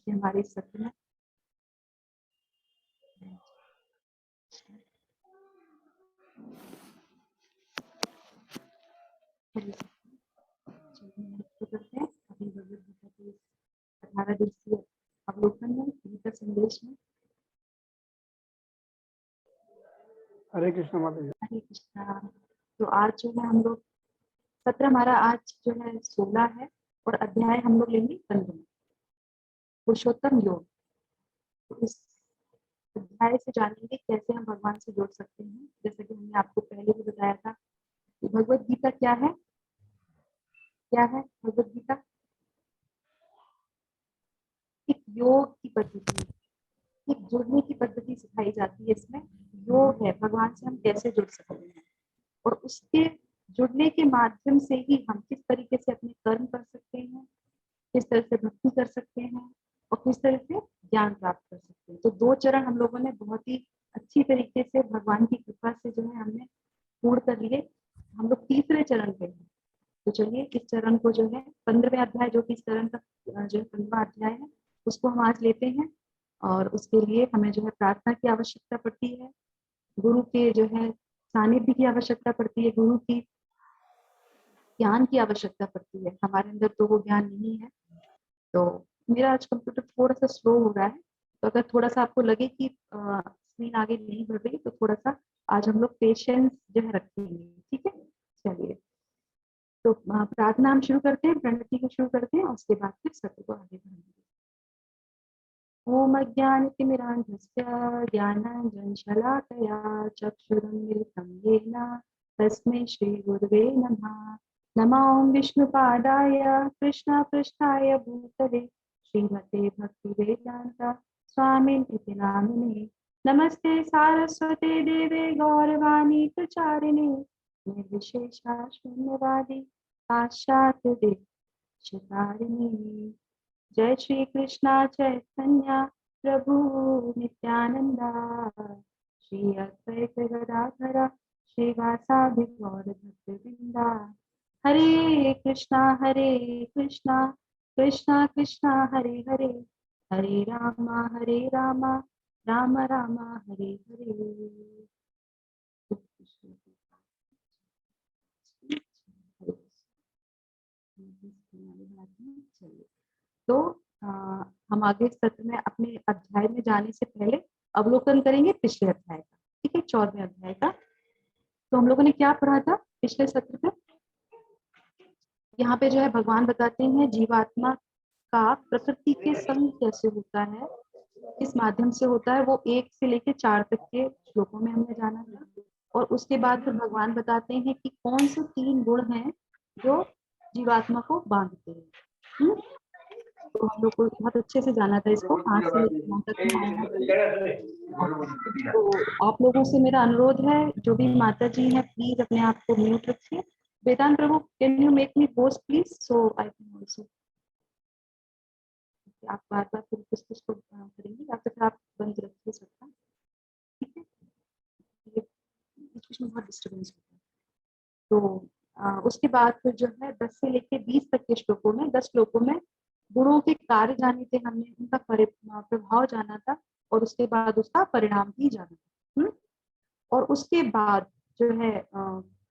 हमारे सत्र में करते हैं अपनी भगवद गीता के 18 दिवसीय अवलोकन में गीता संदेश में। हरे कृष्ण माता जी। हरे कृष्णा। तो आज जो है हम लोग सत्र हमारा आज जो है 16 है और अध्याय हम लोग लेंगे 15 पुरुषोत्तम योग। तो इस अध्याय से जानेंगे कैसे हम भगवान से जुड़ सकते हैं। जैसे कि हमने आपको पहले भी बताया था कि भगवद गीता क्या है। क्या है भगवद गीता? एक योग की पद्धति, एक जुड़ने की पद्धति सिखाई जाती है। इसमें योग है, भगवान से हम कैसे जुड़ सकते हैं और उसके जुड़ने के माध्यम से ही हम किस तरीके से अपने कर्म कर सकते हैं, किस तरह से भक्ति कर सकते हैं और किस तरह से ज्ञान प्राप्त कर सकते हैं। तो 2 चरण हम लोगों ने बहुत ही अच्छी तरीके से भगवान की कृपा से जो है हमने पूर्ण कर लिए। हम लोग तीसरे चरण पे हैं। तो चलिए इस चरण को जो है 15वें अध्याय, जो कि इस चरण का जो 15वां अध्याय है, उसको हम आज लेते हैं। और उसके लिए हमें जो है प्रार्थना की आवश्यकता पड़ती है, गुरु के जो है सानिध्य की आवश्यकता पड़ती है, गुरु की ज्ञान की आवश्यकता पड़ती है। हमारे अंदर तो वो ज्ञान नहीं है। तो मेरा आज कंप्यूटर थोड़ा सा स्लो हो रहा है, तो अगर थोड़ा सा आपको लगे कि स्क्रीन आगे नहीं बढ़ रही तो थोड़ा सा आज हम लोग पेशेंस जो है रखेंगे। ठीक है, चलिए तो प्रार्थना हम शुरू करते हैं, प्रणति को शुरू करते हैं और उसके बाद फिर सत्य को आगे बढ़ाएंगे। ओम अज्ञानतिमिरान्धस्य ज्ञानाञ्जनशलाकया चक्षुरुन्मिलितं येन तस्मै श्रीगुरुवे नमः। नमो विष्णुपादाय कृष्णपृष्ठाय भूतले श्रीमते भक्तिवेदान्त स्वामिनिति नामिने। नमस्ते सारस्वते देवे गौरवाणी प्रचारिणे निर्विशेषा शून्यवादी पाश्चात्य देशतारिणे। जय श्री कृष्णा चैतन्य प्रभु नित्यानंदा श्री अद्वैत गदाधर श्रीवासादि गौर भक्तवृंदा। हरे कृष्णा कृष्णा कृष्णा हरे हरे, हरे राम राम राम हरे हरे। तो हम आगे सत्र में अपने अध्याय में जाने से पहले अवलोकन करेंगे पिछले अध्याय का। ठीक है, 14वें अध्याय का। तो हम लोगों ने क्या पढ़ा था पिछले सत्र में? यहाँ पे जो है भगवान बताते हैं जीवात्मा का प्रकृति के संग कैसे होता है, किस माध्यम से होता है। वो 1 से लेकर 4 तक के श्लोकों में हमने जाना था। और उसके बाद फिर भगवान बताते हैं कि कौन से 3 गुण हैं जो जीवात्मा को बांधते हैं। तो हम लोग को बहुत अच्छे से जाना था इसको, 5 से लेकर 9 तक में। तो आप लोगों से मेरा अनुरोध है, जो भी माता जी हैं प्लीज अपने आप को म्यूट रखिए। Vedant Prabhu, can you make me host please, so I can also. आप बार बार फिर कुछ को करेंगे या फिर आप बंद रखिए सबका। ठीक है, बीच में बहुत डिस्टर्बेंस होता है। तो उसके बाद फिर जो है 10 से लेकर 20 तक के श्लोकों में, 10 श्लोकों में गुणों के कार्य जाने थे हमने, उनका प्रभाव जाना था और उसके बाद उसका परिणाम भी जाना था। और उसके बाद जो है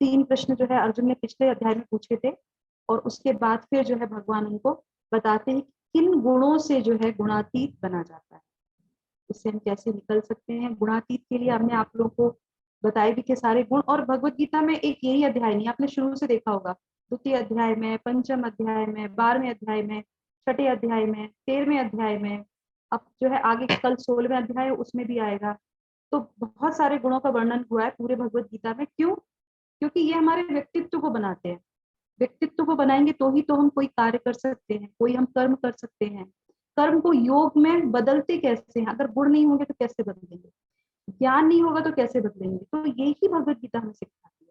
3 प्रश्न जो है अर्जुन ने पिछले अध्याय में पूछे थे और उसके बाद फिर जो है भगवान उनको बताते हैं कि किन गुणों से जो है गुणातीत बना जाता है, इससे हम कैसे निकल सकते हैं। गुणातीत के लिए हमने आप लोगों को बताए भी के सारे गुण। और भगवत गीता में एक यही अध्याय नहीं, आपने शुरू से देखा होगा, 2 अध्याय में, 5 अध्याय में, 12वें अध्याय में, 6 अध्याय में, 13वें अध्याय में, अब जो है आगे कल 16वें अध्याय उसमें भी आएगा। तो बहुत सारे गुणों का वर्णन हुआ है पूरे भगवत गीता में। क्यों? क्योंकि ये हमारे व्यक्तित्व को बनाते हैं। व्यक्तित्व को बनाएंगे तो ही तो हम कोई कार्य कर सकते हैं, कोई हम कर्म कर सकते हैं। कर्म को योग में बदलते कैसे हैं? अगर गुण नहीं होंगे तो कैसे बदलेंगे? ज्ञान नहीं होगा तो कैसे बदलेंगे? तो यही भगवत गीता हमें सिखाती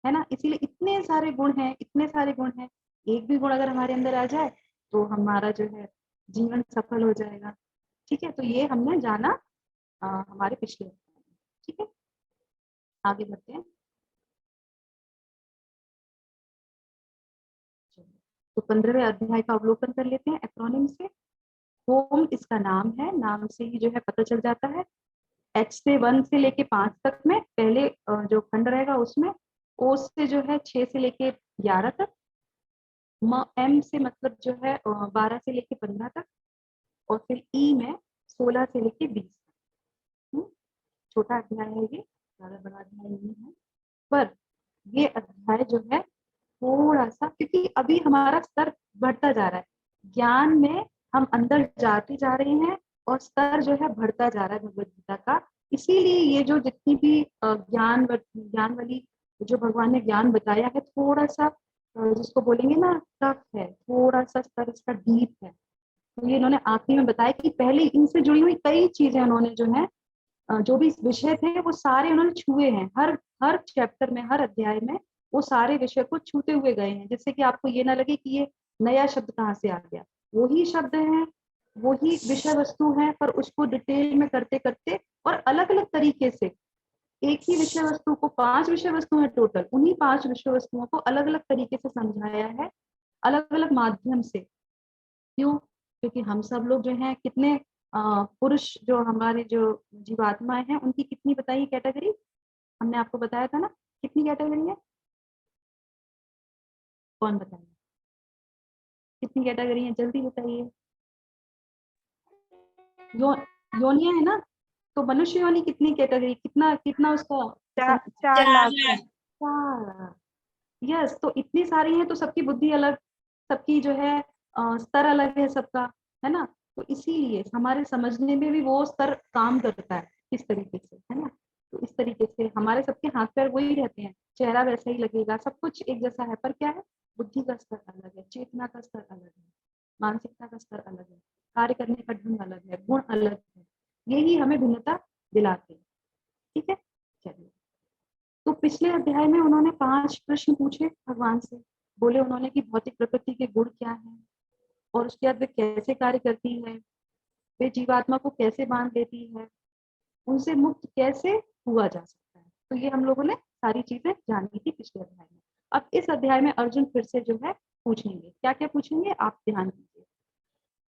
है ना। इसीलिए इतने सारे गुण हैं, इतने सारे गुण हैं। एक भी गुण अगर हमारे अंदर आ जाए तो हमारा जो है जीवन सफल हो जाएगा। ठीक है, तो ये हमने जाना हमारे पिछले। ठीक है, आगे बढ़ते हैं। तो 15वें अध्याय का अवलोकन कर लेते हैं एक्रोनिम से। होम इसका नाम है, नाम से ही जो है पता चल जाता है। H से 1 से लेके 5 तक में पहले जो खंड रहेगा उसमें, O से जो है 6 से लेके 11 तक, M से मतलब जो है 12 से लेके 15 तक, और फिर E में 16 से लेके 20 तक। छोटा अध्याय है ये, ज्यादा बड़ा अध्याय नहीं है, पर ये अध्याय जो है थोड़ा सा, क्योंकि अभी हमारा स्तर बढ़ता जा रहा है ज्ञान में, हम अंदर जाते जा रहे हैं और स्तर जो है बढ़ता जा रहा है भगवत गीता का। इसीलिए ये जो जितनी भी ज्ञान वाली जो भगवान ने ज्ञान बताया है, थोड़ा सा जिसको बोलेंगे ना टफ है, थोड़ा सा स्तर इसका डीप है। तो ये इन्होंने आखिरी में बताया कि पहले इनसे जुड़ी हुई कई चीजें उन्होंने जो है जो भी विषय थे वो सारे उन्होंने छुए हैं, हर हर चैप्टर में, हर अध्याय में वो सारे विषय को छूते हुए गए हैं, जिससे कि आपको ये ना लगे कि ये नया शब्द कहाँ से आ गया। वही शब्द हैं, वही विषय वस्तु है, पर उसको डिटेल में करते करते और अलग अलग तरीके से, एक ही विषय वस्तु को 5 विषय वस्तु है टोटल, उन्हीं 5 विषय वस्तुओं को अलग अलग तरीके से समझाया है, अलग अलग माध्यम से। क्यों? क्योंकि हम सब लोग जो हैं कितने पुरुष, जो हमारे जो जीवात्माएं हैं, उनकी कितनी बताइए कैटेगरी, हमने आपको बताया था ना, कितनी कैटेगरी है, कौन बताइए कितनी कैटेगरी है, जल्दी बताइए। यो योनिया है ना, तो मनुष्य योनि कितनी कैटेगरी, कितना कितना उसका 4 लाख। 4। यस, तो इतनी सारी हैं, तो सबकी बुद्धि अलग, सबकी जो है स्तर अलग है सबका, है ना। तो इसीलिए हमारे समझने में भी वो स्तर काम करता है इस तरीके से, है ना। तो इस तरीके से हमारे सबके हाथ पैर वही रहते हैं, चेहरा वैसा ही लगेगा, सब कुछ एक जैसा है, पर क्या है, बुद्धि का स्तर अलग है, चेतना का स्तर अलग है, मानसिकता का स्तर अलग है, कार्य करने का ढंग अलग है, गुण अलग है, यही हमें भिन्नता दिलाते हैं। ठीक है, चलिए। तो पिछले अध्याय में उन्होंने 5 प्रश्न पूछे भगवान से। बोले उन्होंने कि भौतिक प्रकृति के गुण क्या है, और उसके बाद वे कैसे कार्य करती है, वे जीवात्मा को कैसे बांध लेती है, उनसे मुक्त कैसे हुआ जा सकता है। तो ये हम लोगों ने सारी चीजें जानी थी पिछले अध्याय में। अब इस अध्याय में अर्जुन फिर से जो है पूछेंगे, क्या क्या पूछेंगे आप ध्यान दीजिए।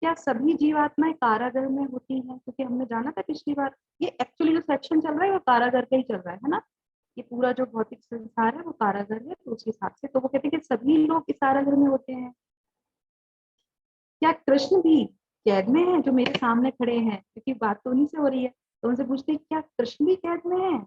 क्या सभी जीवात्माएं कारागार में होती हैं? क्योंकि हमने जाना था पिछली बार, ये एक्चुअली जो सेक्शन चल रहा है वो कारागार का ही चल रहा है ना। ये पूरा जो भौतिक संसार है वो कारागार है, तो उस हिसाब से तो वो कहते हैं कि सभी लोग इस कारागार में होते हैं। क्या कृष्ण भी कैद में है, जो मेरे सामने खड़े हैं, क्योंकि बात तो उन्हीं से हो रही है, तो उनसे पूछते हैं क्या कृष्ण भी कैद में है।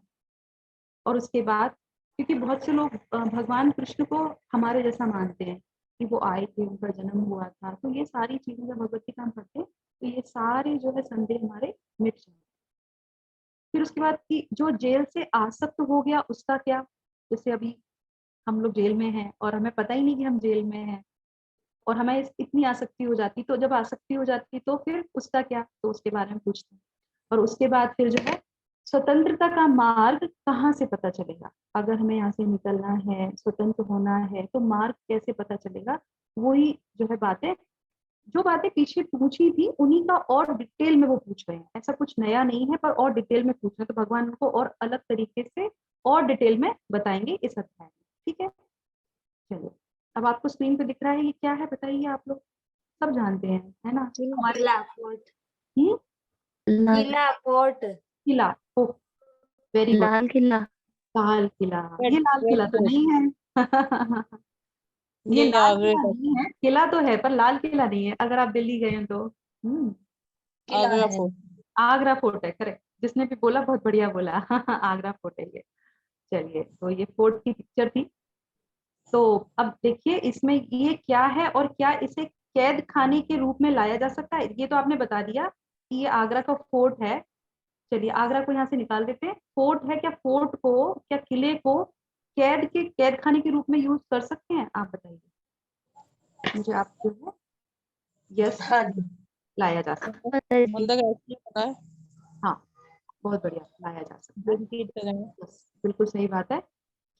और उसके बाद, क्योंकि बहुत से लोग भगवान कृष्ण को हमारे जैसा मानते हैं कि वो आए थे, उनका जन्म हुआ था, तो ये सारी चीजें जब भगवत गीता हम पढ़ते हैं तो ये सारे जो है संदेह हमारे मिट जाते हैं। फिर उसके बाद कि जो जेल से आसक्त हो गया उसका क्या, जैसे अभी हम लोग जेल में हैं और हमें पता ही नहीं कि हम जेल में हैं, और हमें इतनी आसक्ति हो जाती, तो जब आसक्ति हो जाती तो फिर उसका क्या, तो उसके बारे में पूछते हैं। और उसके बाद फिर जो है स्वतंत्रता का मार्ग कहाँ से पता चलेगा, अगर हमें यहाँ से निकलना है, स्वतंत्र होना है, तो मार्ग कैसे पता चलेगा। वही जो है बातें, जो बातें पीछे पूछी थी उन्हीं का और डिटेल में वो पूछ रहे हैं, ऐसा कुछ नया नहीं है, पर और डिटेल में पूछ रहे हैं, तो भगवान उनको और अलग तरीके से और डिटेल में बताएंगे इस अध्याय में। ठीक है, चलो। अब आपको स्क्रीन पे दिख रहा है, ये क्या है बताइए, आप लोग सब जानते हैं, है ना। हमारे किला फोर्ट। हम्म, किला फोर्ट। किला, ओ very good, Lal Qila. Lal Qila. Red ये लाल किला तो फोर्ट। नहीं है ये ये लाल आगे किला का नहीं है, किला तो है पर लाल किला नहीं है, अगर आप दिल्ली गए हैं तो। किला आगरा है। फोर्ट। आगरा फोर्ट है, करेक्ट, जिसने भी बोला बहुत बढ़िया बोला आगरा फोर्ट है ये। चलिए, तो ये फोर्ट की पिक्चर थी। तो अब देखिए इसमें ये क्या है, और क्या इसे कैद खाने के रूप में लाया जा सकता है, ये तो आपने बता दिया कि ये आगरा का फोर्ट है। चलिए आगरा को यहाँ से निकाल देते हैं, फोर्ट है, क्या फोर्ट को, क्या किले को कैद खाने के रूप में यूज कर सकते हैं, आप बताइए मुझे, आप जो है यस हाँ जी। लाया जा सकता है। अंदर ऐसे बना है हाँ, बहुत बढ़िया, लाया जा सकता है। दिन की तरह। यस, बिल्कुल सही बात है,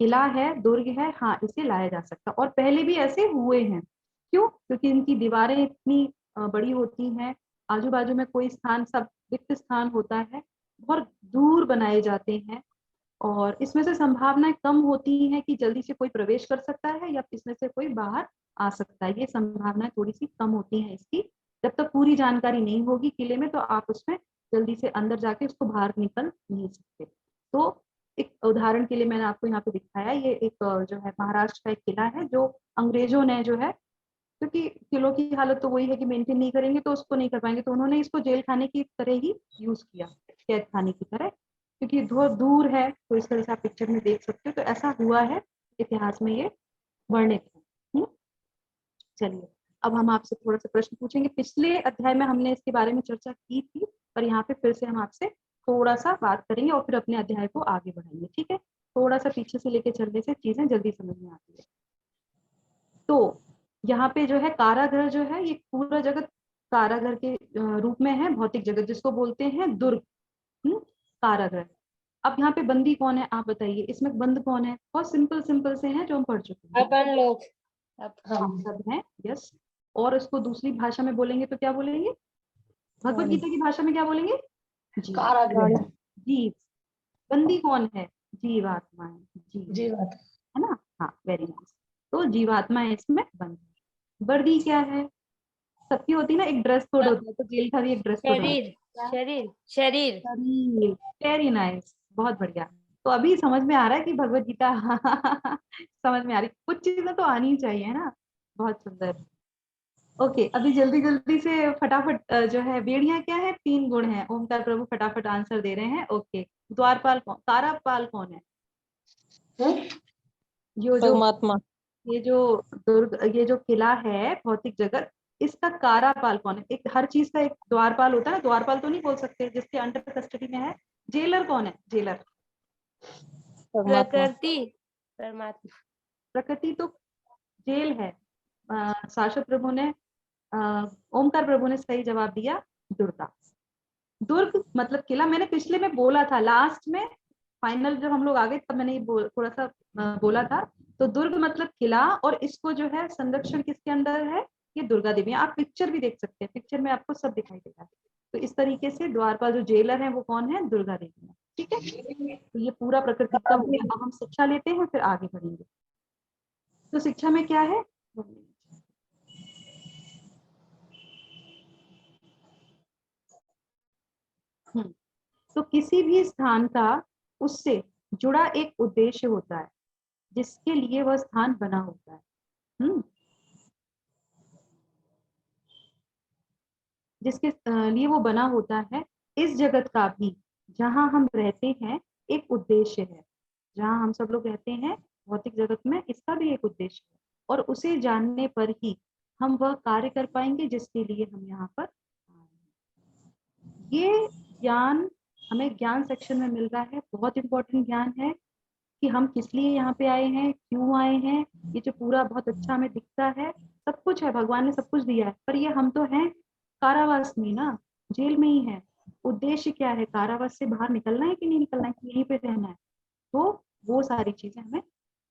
किला है, दुर्ग है, हाँ इसे लाया जा सकता है, और पहले भी ऐसे हुए हैं। क्यों? क्योंकि इनकी दीवारें इतनी बड़ी होती हैं, आजू बाजू में कोई स्थान, सब रिक्त स्थान होता है, बहुत दूर बनाए जाते हैं, और इसमें से संभावनाएं कम होती हैं कि जल्दी से कोई प्रवेश कर सकता है या इसमें से कोई बाहर आ सकता है, ये संभावनाएं थोड़ी सी कम होती हैं इसकी, जब तक पूरी जानकारी नहीं होगी किले में तो आप उसमें जल्दी से अंदर जाके उसको बाहर निकल नहीं सकते। तो एक उदाहरण के लिए मैंने आपको यहाँ पे दिखाया, ये एक जो है महाराष्ट्र का एक किला है जो अंग्रेजों ने जो है, क्योंकि किलों की हालत तो वही है कि मेंटेन नहीं करेंगे तो उसको नहीं कर पाएंगे, तो उन्होंने इसको जेल खाने की तरह ही यूज किया, कैद खाने की तरह, क्योंकि बहुत दूर है। तो इस तरह से आप पिक्चर में देख सकते हो, तो ऐसा हुआ है इतिहास में, ये वर्णित है। चलिए अब हम आपसे थोड़ा सा प्रश्न पूछेंगे। पिछले अध्याय में हमने इसके बारे में चर्चा की थी, पर यहाँ पे फिर से हम आपसे थोड़ा सा बात करेंगे और फिर अपने अध्याय को आगे बढ़ाएंगे, ठीक है। थोड़ा सा पीछे से लेके चलने से चीजें जल्दी समझ में आती है। तो यहाँ पे जो है कारागृह जो है, ये पूरा जगत कारागृह के रूप में है, भौतिक जगत जिसको बोलते हैं दुर्ग, कारागृह। अब यहाँ पे बंदी कौन है आप बताइए, इसमें बंद कौन है? बहुत सिंपल सिंपल से हैं जो हम पढ़ चुके हैं। अपन लोग हम सब हैं, यस। और इसको दूसरी भाषा में बोलेंगे तो क्या बोलेंगे? भगवत गीता की भाषा में क्या बोलेंगे? कारागृह जीव। बंदी कौन है? जीवात्मा है, जीव है ना। हाँ, वेरी नाइस। तो जीवात्मा है इसमें बंद। वर्दी क्या है? सबकी होती है ना, एक ड्रेस कोड होता है, तो जेल का भी एक ड्रेस कोड होता है। शरीर शरीर शरीर शरीर, वेरी नाइस, बहुत बढ़िया। तो अभी समझ में आ रहा है कि भगवत गीता समझ में आ रही, कुछ चीजें तो आनी चाहिए ना। बहुत सुंदर। ओके, अभी जल्दी जल्दी से फटाफट जो है, बेड़ियां क्या है? 3 गुण है। ओमकार प्रभु फटाफट आंसर दे रहे हैं। ओके, द्वारपाल कौन, कारापाल कौन है? यो जो परमात्मा। ये जो दुर्ग, ये जो किला है भौतिक जगत, इसका कारापाल कौन है? एक हर चीज का एक द्वारपाल होता है ना, द्वारपाल तो नहीं बोल सकते जिसके अंडर कस्टडी में है। जेलर कौन है? जेलर। परमात्मा। प्रकृति परमात्मा प्रकृति तो जेल है। शाश्वत प्रभु ने ओमकार प्रभु ने सही जवाब दिया, दुर्गा। दुर्ग मतलब किला। मैंने पिछले में बोला था, लास्ट में फाइनल जब हम लोग आ गए तब मैंने ये थोड़ा सा बोला था। तो दुर्ग मतलब किला, और इसको जो है संरक्षण किसके अंदर है? ये दुर्गा देवी। आप पिक्चर भी देख सकते हैं, पिक्चर में आपको सब दिखाई देगा। तो इस तरीके से द्वारपाल जो जेलर है वो कौन है? दुर्गा देवी है, ठीक है। तो ये पूरा प्रकृति का हो गया। अब हम शिक्षा लेते हैं फिर आगे बढ़ेंगे। तो शिक्षा में क्या है? तो किसी भी स्थान का उससे जुड़ा एक उद्देश्य होता है जिसके लिए वह स्थान बना होता है। जिसके लिए वो बना होता है। इस जगत का भी जहाँ हम रहते हैं एक उद्देश्य है। जहाँ हम सब लोग रहते हैं भौतिक जगत में, इसका भी एक उद्देश्य है, और उसे जानने पर ही हम वह कार्य कर पाएंगे जिसके लिए हम यहाँ पर आए हैं। ये ज्ञान हमें ज्ञान सेक्शन में मिल रहा है। बहुत इंपॉर्टेंट ज्ञान है कि हम किस लिए यहाँ पे आए हैं, क्यों आए हैं। ये जो पूरा बहुत अच्छा हमें दिखता है, सब कुछ है, भगवान ने सब कुछ दिया है, पर ये हम तो हैं कारावास में ना, जेल में ही है। उद्देश्य क्या है? कारावास से बाहर निकलना है कि नहीं निकलना है, कि यहीं पे रहना है। तो वो सारी चीजें हमें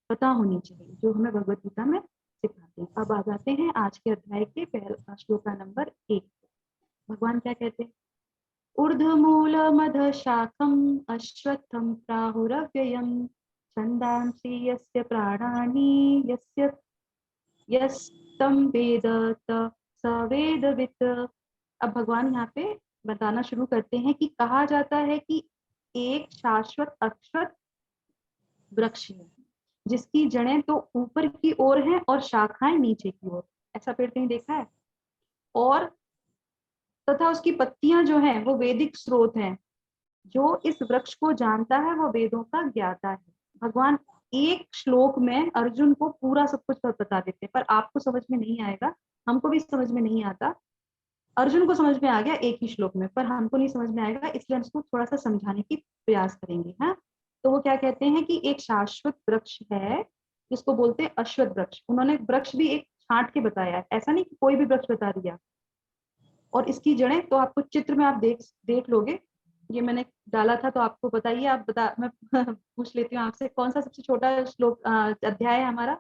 पता होनी चाहिए जो हमें भगवत गीता में सिखाते हैं। अब आ जाते हैं आज के अध्याय के पहला श्लोका नंबर 1। भगवान क्या कहते हैं? ऊर्ध्वमूलमधः शाखम् अश्वत्थं प्राहुरव्ययम् छन्दांसि यस्य प्राणानि यस्य यस्तं वेद स वेदवित्। अब भगवान यहाँ पे बताना शुरू करते हैं कि कहा जाता है कि एक शाश्वत अक्षत वृक्ष है जिसकी जड़ें तो ऊपर की ओर हैं और शाखाएं नीचे की ओर। ऐसा पेड़ कहीं देखा है? और तथा उसकी पत्तियां जो हैं वो वैदिक स्रोत हैं। जो इस वृक्ष को जानता है वो वेदों का ज्ञाता है। भगवान एक श्लोक में अर्जुन को पूरा सब कुछ बता देते हैं, पर आपको समझ में नहीं आएगा, हमको भी समझ में नहीं आता। अर्जुन को समझ में आ गया एक ही श्लोक में, पर हमको नहीं समझ में आएगा, इसलिए हम उसको थोड़ा सा समझाने की प्रयास करेंगे। हाँ, तो वो क्या कहते हैं कि एक शाश्वत वृक्ष है जिसको बोलते हैं अश्वत्थ वृक्ष। उन्होंने वृक्ष भी एक छांट के बताया है, ऐसा नहीं कि कोई भी वृक्ष बता दिया। और इसकी जड़ें तो आपको चित्र में आप देख लोगे, ये मैंने डाला था, तो आपको बताइए, आप बता, मैं पूछ लेती हूँ आपसे, कौन सा सबसे छोटा श्लोक अध्याय है हमारा?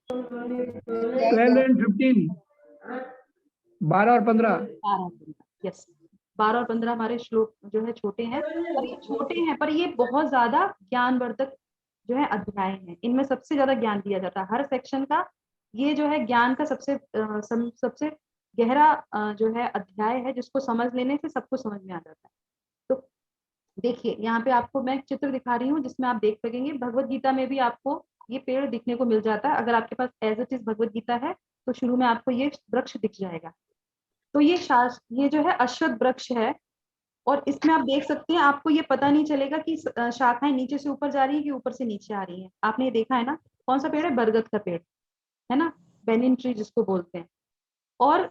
12 and 15, 12 और 15। 12 यस, 12 और 15 हमारे श्लोक जो है छोटे हैं, पर ये छोटे हैं, पर ये बहुत ज्यादा ज्ञानवर्धक जो है अध्याय हैं। इनमें सबसे ज्यादा ज्ञान दिया जाता है। हर सेक्शन का ये जो है ज्ञान का सबसे गहरा जो है अध्याय है, जिसको समझ लेने से सब कुछ समझ में आ जाता है। तो देखिए यहाँ पे आपको मैं एक चित्र दिखा रही हूँ जिसमें आप देख सकेंगे, भगवत गीता में भी आपको ये पेड़ दिखने को मिल जाता है। अगर आपके पास as it is Bhagavad Gita है तो शुरू में आपको ये वृक्ष दिख जाएगा। तो ये जो है अश्वत्थ वृक्ष है, और इसमें आप देख सकते हैं, आपको ये पता नहीं चलेगा कि शाखाएं नीचे से ऊपर जा रही है कि ऊपर से नीचे आ रही है। आपने ये देखा है ना, कौन सा पेड़ है? बरगद का पेड़ है ना, बेनिन ट्री जिसको बोलते हैं। और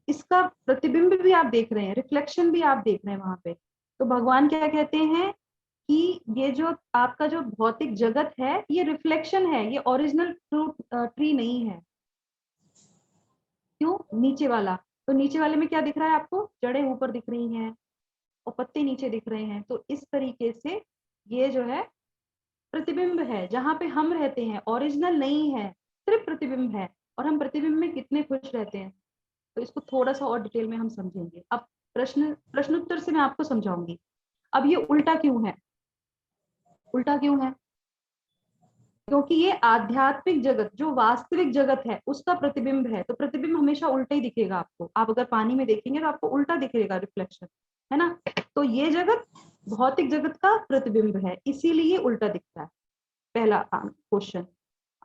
इसका प्रतिबिंब भी आप देख रहे हैं, रिफ्लेक्शन भी आप देख रहे हैं वहां पे। तो भगवान क्या कहते हैं कि ये जो आपका जो भौतिक जगत है ये रिफ्लेक्शन है, ये ओरिजिनल ट्री नहीं है। क्यों? नीचे वाला, तो नीचे वाले में क्या दिख रहा है आपको? जड़ें ऊपर दिख रही हैं और पत्ते नीचे दिख रहे हैं। तो इस तरीके से ये जो है प्रतिबिंब है, जहां पे हम रहते हैं, ओरिजिनल नहीं है, सिर्फ प्रतिबिंब है। और हम प्रतिबिंब में कितने खुश रहते हैं, तो इसको थोड़ा सा और डिटेल में हम समझेंगे। अब प्रश्नोत्तर से मैं आपको समझाऊंगी। अब ये उल्टा क्यों है? उल्टा क्यों है? क्योंकि ये आध्यात्मिक जगत, जो वास्तविक जगत है, उसका प्रतिबिंब है। तो प्रतिबिंब हमेशा उल्टा ही दिखेगा आपको। आप अगर पानी में देखेंगे तो आपको उल्टा दिखेगा रिफ्लेक्शन, है ना। तो ये जगत भौतिक जगत का प्रतिबिंब है, इसीलिए उल्टा दिखता है। पहला क्वेश्चन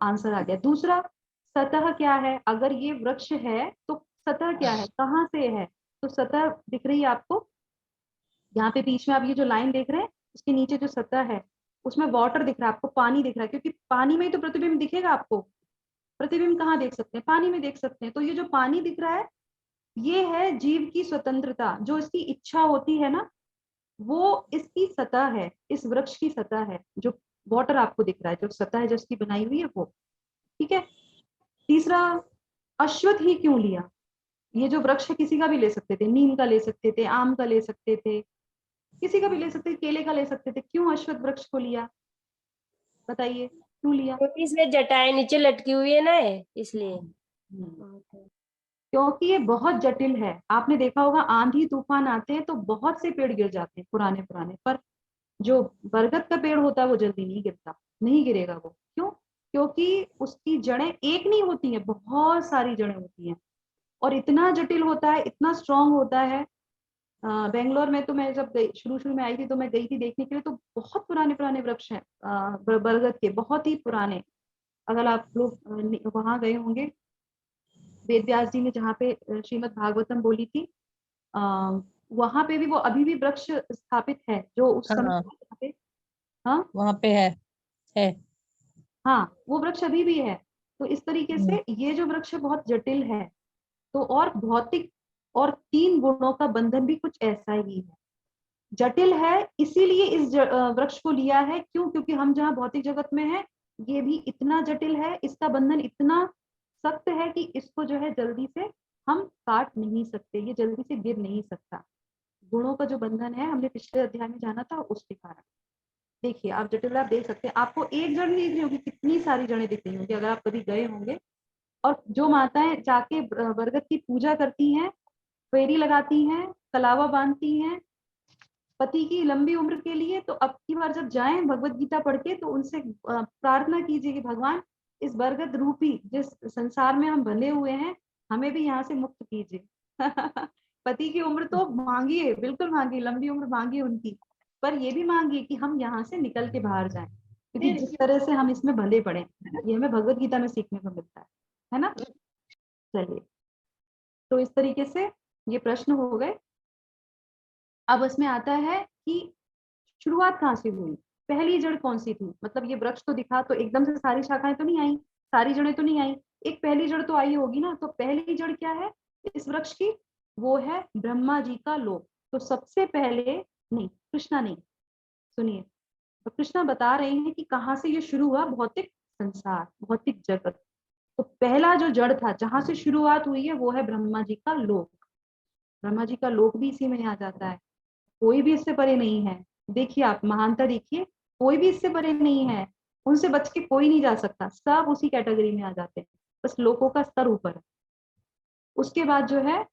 आंसर आ गया। दूसरा, सतह क्या है? अगर ये वृक्ष है तो सतह क्या है, कहाँ से है? तो सतह दिख रही है आपको, यहाँ पे बीच में आप ये जो लाइन देख रहे हैं, उसके नीचे जो सतह है उसमें वाटर दिख रहा है आपको, पानी दिख रहा है, क्योंकि पानी में ही तो प्रतिबिंब दिखेगा आपको। प्रतिबिंब कहाँ देख सकते हैं? पानी में देख सकते हैं। तो ये जो पानी दिख रहा है, ये है जीव की स्वतंत्रता। जो इसकी इच्छा होती है ना, वो इसकी सतह है, इस वृक्ष की सतह है। जो वाटर आपको दिख रहा है, जो सतह है जो इसकी बनाई हुई है, वो ठीक है। तीसरा, अश्वत्थ ही क्यों लिया? ये जो वृक्ष है किसी का भी ले सकते थे, नीम का ले सकते थे, आम का ले सकते थे, किसी का भी ले सकते थे, केले का ले सकते थे। क्यों अश्वत्थ वृक्ष को लिया? बताइए क्यों लिया? क्योंकि इसमें जटाएं नीचे लटकी हुई है ना, इसलिए। क्योंकि ये बहुत जटिल है। आपने देखा होगा आंधी तूफान आते हैं तो बहुत से पेड़ गिर जाते हैं पुराने पुराने, पर जो बरगद का पेड़ होता है वो जल्दी नहीं गिरता, नहीं गिरेगा वो। क्यों? क्योंकि उसकी जड़ें एक नहीं होती हैं, बहुत सारी जड़ें होती हैं, और इतना जटिल होता है, इतना स्ट्रांग होता है। बेंगलोर में तो मैं जब शुरू शुरू में आई थी तो मैं गई थी देखने के लिए, तो बहुत पुराने पुराने वृक्ष हैं बरगद के, बहुत ही पुराने। अगर आप लोग वहां गए होंगे, वेद व्यास जी ने जहाँ पे श्रीमद् भागवतम बोली थी, वहां पे भी वो अभी भी वृक्ष स्थापित है, जो उस समय हाँ, यहाँ पे। हाँ वहाँ पे है। हाँ, वो वृक्ष अभी भी है। तो इस तरीके से ये जो वृक्ष है बहुत जटिल है। तो और भौतिक और 3 गुणों का बंधन भी कुछ ऐसा ही है, जटिल है। इसीलिए इस वृक्ष को लिया है। क्यों? क्योंकि हम जहाँ भौतिक जगत में है, ये भी इतना जटिल है, इसका बंधन इतना सख्त है कि इसको जो है जल्दी से हम काट नहीं सकते, ये जल्दी से गिर नहीं सकता। गुणों का जो बंधन है, हमने पिछले अध्याय में जाना था, उसके कारण। देखिए आप जटिल आप देख सकते हैं, आपको एक जड़ नहीं दिख रही होगी, कितनी सारी जड़ें दिख रही होंगी अगर आप कभी गए होंगे। और जो माताएं जाके बरगद की पूजा करती हैं, फेरी लगाती हैं, कलावा बांधती हैं पति की लंबी उम्र के लिए, तो अब की बार जब जाएं भगवत गीता पढ़ के, तो उनसे प्रार्थना कीजिए कि भगवान, इस बरगद रूपी जिस संसार में हम बंधे हुए हैं, हमें भी यहाँ से मुक्त कीजिए। पति की उम्र तो मांगिए, बिल्कुल मांगिए, लंबी उम्र मांगिए उनकी, पर ये भी मांगिए कि हम यहाँ से निकल के बाहर जाएं, क्योंकि जिस तरह से हम इसमें बंधे पड़े, ये हमें भगवत गीता में सीखने को मिलता है ना। चलिए, तो इस तरीके से ये प्रश्न हो गए। अब इसमें आता है कि शुरुआत कहाँ से हुई, पहली जड़ कौन सी थी। मतलब ये वृक्ष तो दिखा, तो एकदम से सारी शाखाएं तो नहीं आई, सारी जड़ें तो नहीं आई, एक पहली जड़ तो आई होगी ना। तो पहली जड़ क्या है इस वृक्ष की? वो है ब्रह्मा जी का लोक। तो सबसे पहले, नहीं कृष्णा नहीं, सुनिए, तो कृष्णा बता रहे हैं कि कहाँ से ये शुरू हुआ, भौतिक संसार, भौतिक जगत। तो पहला जो जड़ था, जहां से शुरुआत हुई है, वो है ब्रह्मा जी का लोक। ब्रह्मा जी का लोक भी इसी में आ जाता है, कोई भी इससे परे नहीं है। देखिए आप महानता देखिए, कोई भी इससे परे नहीं है, उनसे बच के कोई नहीं जा सकता, सब उसी कैटेगरी में आ जाते हैं, बस लोगों का स्तर ऊपर है। उसके बाद जो है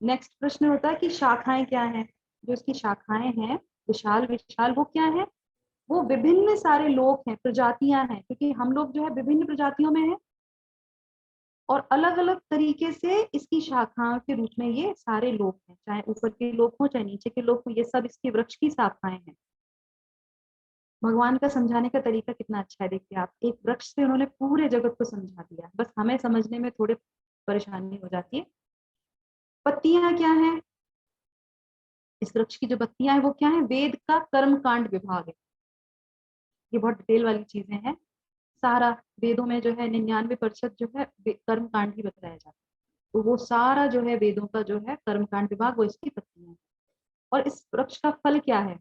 नेक्स्ट प्रश्न होता है कि शाखाएं क्या हैं। जो इसकी शाखाएं हैं विशाल विशाल, वो क्या है? वो विभिन्न सारे लोक हैं, प्रजातियां हैं, क्योंकि हम लोग जो है विभिन्न प्रजातियों में है। और अलग अलग तरीके से इसकी शाखाओं के रूप में ये सारे लोक हैं, चाहे ऊपर के लोक हो चाहे नीचे के लोक हो, ये सब इसके वृक्ष की शाखाएं हैं। भगवान का समझाने का तरीका कितना अच्छा है, देखिए आप, एक वृक्ष से उन्होंने पूरे जगत को समझा दिया, बस हमें समझने में थोड़े परेशानी हो जाती है। पत्तियां क्या है, इस वृक्ष की जो पत्तियां हैं वो क्या है, वेद का कर्म कांड विभाग है। ये बहुत डिटेल वाली चीजें हैं, सारा वेदों में जो है 99% जो है कर्म कांड ही बताया जाता है, तो वो सारा जो है वेदों का जो है कर्म कांड विभाग वो इसकी पत्तियां हैं। और इस वृक्ष का फल क्या है,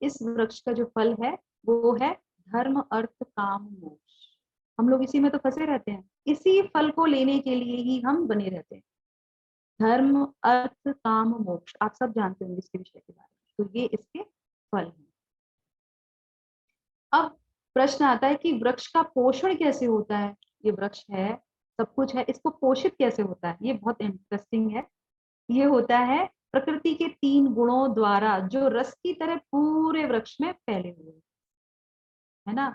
इस वृक्ष का जो फल है वो है धर्म अर्थ काम मोक्ष। हम लोग इसी में तो फंसे रहते हैं, इसी फल को लेने के लिए ही हम बने रहते हैं। धर्म अर्थ काम मोक्ष, आप सब जानते होंगे इसके विषय के बारे में, तो ये इसके फल हैं। अब प्रश्न आता है कि वृक्ष का पोषण कैसे होता है, ये वृक्ष है सब कुछ है, इसको पोषित कैसे होता है, ये बहुत इंटरेस्टिंग है। ये होता है प्रकृति के 3 गुणों द्वारा जो रस की तरह पूरे वृक्ष में फैले हुए है ना।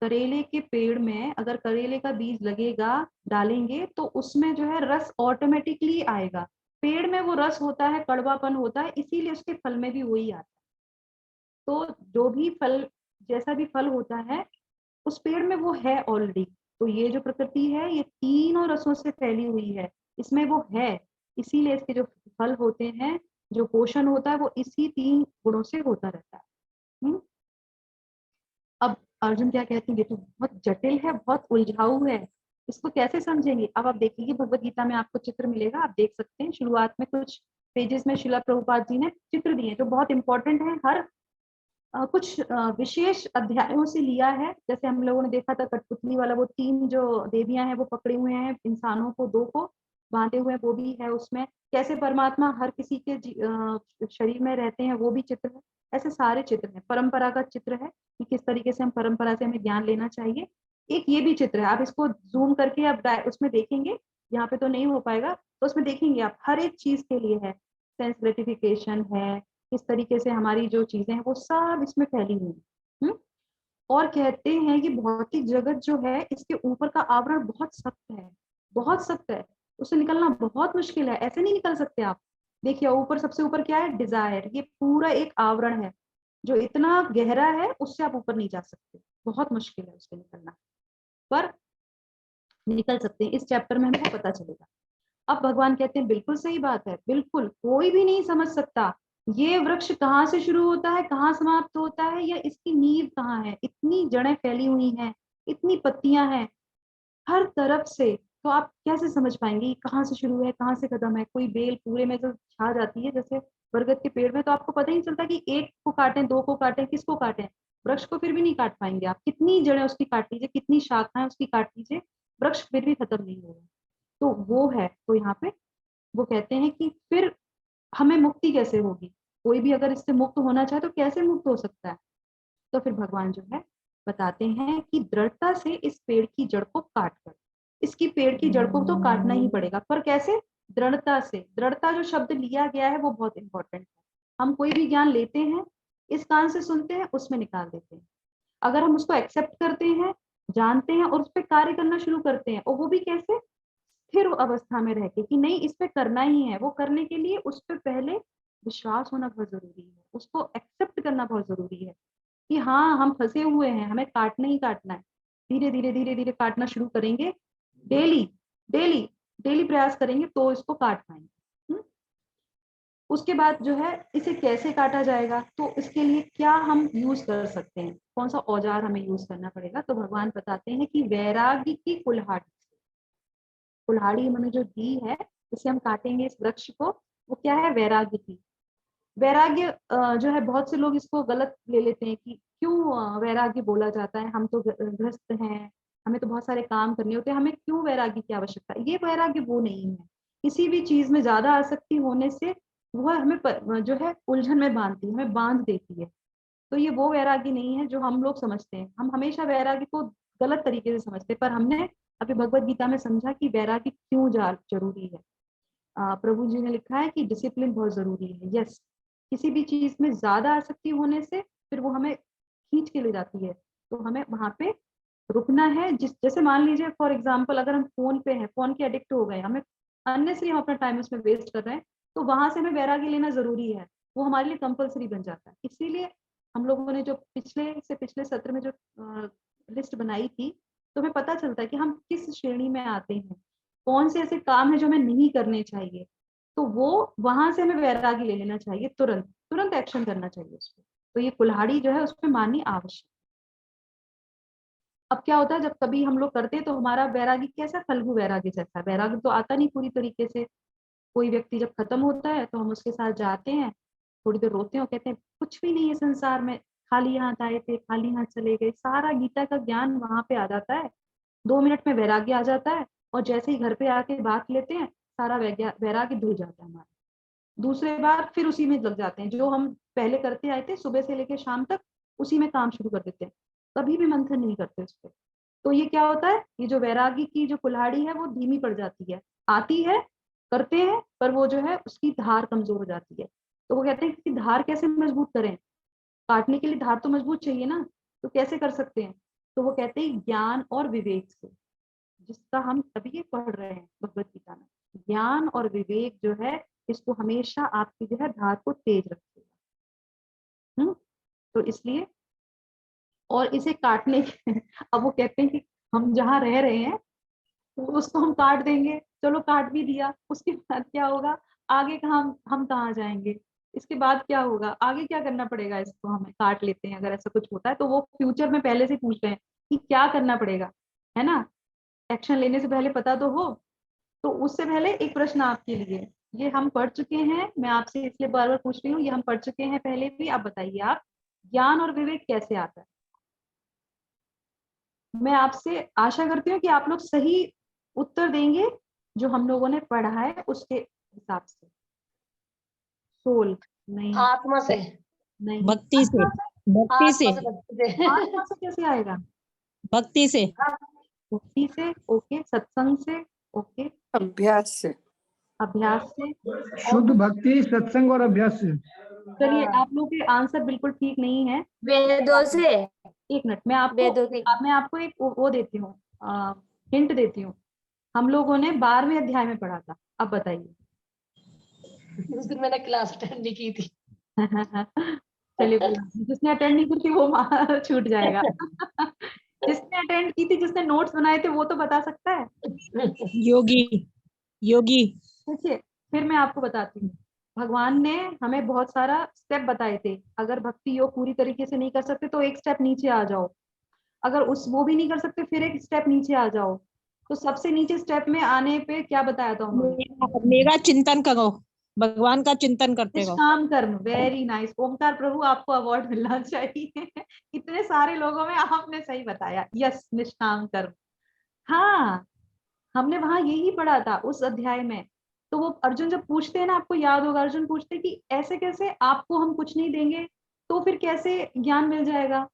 करेले के पेड़ में अगर करेले का बीज लगेगा, डालेंगे तो उसमें जो है रस ऑटोमेटिकली आएगा, पेड़ में वो रस होता है, कड़वापन होता है, इसीलिए उसके फल में भी वही आता है। तो जो भी फल, जैसा भी फल होता है उस पेड़ में वो है ऑलरेडी। तो ये जो प्रकृति है ये तीनों रसों से फैली हुई है, इसमें वो है, इसीलिए इसके जो फल होते हैं, जो पोषण होता है वो इसी 3 गुणों से होता रहता है। अब अर्जुन क्या कहते हैं, ये तो बहुत जटिल है, बहुत उलझाऊ है, इसको कैसे समझेंगे। अब आप देखिए भगवत गीता में आपको चित्र मिलेगा, आप देख सकते हैं शुरुआत में कुछ पेजेस में शिला प्रभुपाद जी ने चित्र दिए जो बहुत इंपॉर्टेंट है, हर कुछ विशेष अध्यायों से लिया है। जैसे हम लोगों ने देखा था कठपुतली वाला, वो 3 जो देवियां हैं वो पकड़े हुए हैं इंसानों को, 2 को बांधे हुए हैं, वो भी है उसमें। कैसे परमात्मा हर किसी के शरीर में रहते हैं, वो भी चित्र है। ऐसे सारे चित्र हैं, परंपरा का चित्र है कि किस तरीके से हम परंपरा से हमें ज्ञान लेना चाहिए। एक ये भी चित्र है, आप इसको जूम करके आप उसमें देखेंगे, यहाँ पे तो नहीं हो पाएगा, तो उसमें देखेंगे आप हर एक चीज के लिए है, सेंस ग्रेटिफिकेशन है, किस तरीके से हमारी जो चीजें हैं वो सब इसमें फैली हुई है। और कहते हैं कि भौतिक जगत जो है इसके ऊपर का आवरण बहुत सख्त है, बहुत सख्त है, उससे निकलना बहुत मुश्किल है, ऐसे नहीं निकल सकते आप। देखिए ऊपर, सबसे ऊपर क्या है, डिजायर, ये पूरा एक आवरण है जो इतना गहरा है, उससे आप ऊपर नहीं जा सकते, बहुत मुश्किल है उससे निकलना, पर निकल सकते हैं। इस चैप्टर में हमको पता चलेगा। अब भगवान कहते हैं बिल्कुल सही बात है, बिल्कुल कोई भी नहीं समझ सकता ये वृक्ष कहाँ से शुरू होता है, कहाँ समाप्त होता है, या इसकी नींव कहाँ है। इतनी जड़ें फैली हुई हैं, इतनी पत्तियां हैं हर तरफ से, तो आप कैसे समझ पाएंगे कहाँ से शुरू है कहाँ से खत्म है। कोई बेल पूरे में जो छा जाती है जैसे बरगद के पेड़ में, तो आपको पता ही नहीं चलता कि एक को काटें, 2 को काटें, किसको काटें। वृक्ष को फिर भी नहीं काट पाएंगे आप, कितनी जड़ें उसकी काट लीजिए, कितनी शाखाएं उसकी काट लीजिए, वृक्ष फिर भी खत्म नहीं होगा। तो वो है, तो यहाँ पे वो कहते हैं कि फिर हमें मुक्ति कैसे होगी, कोई भी अगर इससे मुक्त होना चाहे तो कैसे मुक्त हो सकता है। तो फिर भगवान जो है बताते हैं कि दृढ़ता से इस पेड़ की जड़ को काट कर, इसकी पेड़ की जड़ को तो काटना ही पड़ेगा, पर कैसे, दृढ़ता से। दृढ़ता जो शब्द लिया गया है वो बहुत इंपॉर्टेंट है। हम कोई भी ज्ञान लेते हैं, इस कान से सुनते हैं, उसमें निकाल देते हैं। अगर हम उसको एक्सेप्ट करते हैं, जानते हैं और उस पर कार्य करना शुरू करते हैं, और वो भी कैसे, स्थिर अवस्था में रह के कि नहीं इस पे करना ही है, वो करने के लिए उस पर पहले विश्वास होना बहुत जरूरी है, उसको एक्सेप्ट करना बहुत जरूरी है कि हाँ हम फंसे हुए हैं, हमें काटना ही काटना है। धीरे धीरे धीरे धीरे काटना शुरू करेंगे, डेली डेली डेली प्रयास करेंगे तो इसको काट पाएंगे। उसके बाद जो है इसे कैसे काटा जाएगा, तो इसके लिए क्या हम यूज कर सकते हैं, कौन सा औजार हमें यूज करना पड़ेगा। तो भगवान बताते हैं कि वैराग्य की कुल्हाड़ी, कुल्हाड़ी उन्होंने जो दी है जिससे हम काटेंगे इस वृक्ष को, वो क्या है, वैराग्य की। वैराग्य जो है बहुत से लोग इसको गलत ले लेते हैं कि क्यों वैराग्य बोला जाता है, हम तो गृहस्थ हैं, हमें तो बहुत सारे काम करने होते हैं, हमें क्यों वैराग्य की आवश्यकता है। ये वैराग्य वो नहीं है, किसी भी चीज में ज्यादा आसक्ति होने से वह हमें जो है उलझन में बांधती है, हमें बांध देती है। तो ये वो वैराग्य नहीं है जो हम लोग समझते हैं, हम हमेशा वैराग्य को गलत तरीके से समझते हैं। पर हमने अभी भगवत गीता में समझा कि वैराग्य क्यों जरूरी है। प्रभु जी ने लिखा है कि डिसिप्लिन बहुत जरूरी है। यस, किसी भी चीज में ज्यादा आसक्ति होने से फिर वो हमें खींच के ले जाती है, तो हमें वहां पे रुकना है। जैसे मान लीजिए फॉर एग्जाम्पल अगर हम फोन पे हैं, फोन के एडिक्ट हो गए, हमें अननेसरी हम अपना टाइम उसमें वेस्ट कर रहे हैं, तो वहां से हमें वैरागी लेना जरूरी है, वो हमारे लिए कंपलसरी बन जाता है। इसीलिए हम लोगों ने जो पिछले सत्र में जो लिस्ट बनाई थी, तो हमें पता चलता है कि हम किस श्रेणी में आते हैं, कौन से ऐसे काम है जो हमें नहीं करने चाहिए, तो वो वहां से हमें वैरागी ले लेना चाहिए, तुरंत तुरंत एक्शन करना चाहिए उस पर। तो ये कुल्हाड़ी जो है उसमें माननी आवश्यक। अब क्या होता है, जब कभी हम लोग करते हैं तो हमारा वैरागी कैसा, फल्गु वैरागी जैसा, वैरागी तो आता नहीं पूरी तरीके से। कोई व्यक्ति जब खत्म होता है तो हम उसके साथ जाते हैं, थोड़ी देर रोते हैं और कहते हैं कुछ भी नहीं है संसार में, खाली हाथ आए थे खाली हाथ चले गए, सारा गीता का ज्ञान वहां पे आ जाता है, 2 मिनट में वैराग्य आ जाता है, और जैसे ही घर पे आके बात लेते हैं सारा वैराग्य धुल जाता है हमारा। दूसरे बार फिर उसी में लग जाते हैं, जो हम पहले करते आए थे सुबह से लेकर शाम तक, उसी में काम शुरू कर देते हैं, कभी भी मंथन नहीं करते उस पर। तो ये क्या होता है, ये जो वैरागी की जो कुल्हाड़ी है वो धीमी पड़ जाती है, आती है करते हैं पर वो जो है उसकी धार कमजोर हो जाती है। तो वो कहते हैं कि धार कैसे मजबूत करें, काटने के लिए धार तो मजबूत चाहिए ना, तो कैसे कर सकते हैं, तो वो कहते हैं ज्ञान और विवेक से, जिसका हम अभी ये पढ़ रहे हैं भगवत गीता में। ज्ञान और विवेक जो है इसको हमेशा आपकी जो है धार को तेज रखेगा। तो इसलिए, और इसे काटने के अब वो कहते हैं कि हम जहाँ रह रहे हैं तो उसको हम काट देंगे, चलो काट भी दिया, उसके बाद क्या होगा, आगे कहाँ हम कहाँ जाएंगे, इसके बाद क्या होगा, आगे क्या करना पड़ेगा, इसको हमें काट लेते हैं अगर ऐसा कुछ होता है तो वो फ्यूचर में पहले से पूछ रहे हैं कि क्या करना पड़ेगा, है ना, एक्शन लेने से पहले पता तो हो। तो उससे पहले एक प्रश्न आपके लिए, ये हम पढ़ चुके हैं, मैं आपसे इसलिए बार बार पूछ रही हूँ, ये हम पढ़ चुके हैं पहले भी, आप बताइए आप, ज्ञान और विवेक कैसे आता है। मैं आपसे आशा करती हूँ कि आप लोग सही उत्तर देंगे जो हम लोगों ने पढ़ा है उसके हिसाब से। सोल नहीं, आत्मा से। नहीं, भक्ति से, भक्ति से, आत्मा से कैसे आएगा, भक्ति से, भक्ति से, ओके, सत्संग से, ओके, अभ्यास से, अभ्यास से, शुद्ध भक्ति, सत्संग और अभ्यास से। चलिए आप लोग के आंसर बिल्कुल ठीक नहीं है। वेदों से। एक मिनट, मैं आपको एक वो देती हूँ, हिंट देती हूँ। हम लोगों ने 12वें अध्याय में पढ़ा था, अब बताइए। उस दिन मैंने क्लास अटेंड नहीं की थी। चलिए, जिसने अटेंड नहीं की थी वो छूट जाएगा। जिसने अटेंड की थी, जिसने नोट्स बनाए थे, वो तो बता सकता है। योगी, योगी। देखिए, फिर मैं आपको बताती हूँ, भगवान ने हमें बहुत सारा स्टेप बताए थे, अगर भक्ति योग पूरी तरीके से नहीं कर सकते तो एक स्टेप नीचे आ जाओ, अगर वो भी नहीं कर सकते फिर एक स्टेप नीचे आ जाओ। तो सबसे नीचे स्टेप में आने पे क्या बताया था उन्होंने, मेरा चिंतन करो, भगवान का चिंतन करते रहो। निष्काम कर्म, वेरी नाइस। ओमकार प्रभु, आपको अवार्ड मिलना चाहिए। इतने सारे लोगों में आपने सही बताया, यस, निष्काम कर्म। हाँ, हमने वहां यही पढ़ा था उस अध्याय में। तो वो अर्जुन जब पूछते हैं ना, आपको याद होगा, अर्जुन पूछते हैं कि ऐसे कैसे, आपको हम कुछ नहीं देंगे तो फिर कैसे ज्ञान मिल जाएगा।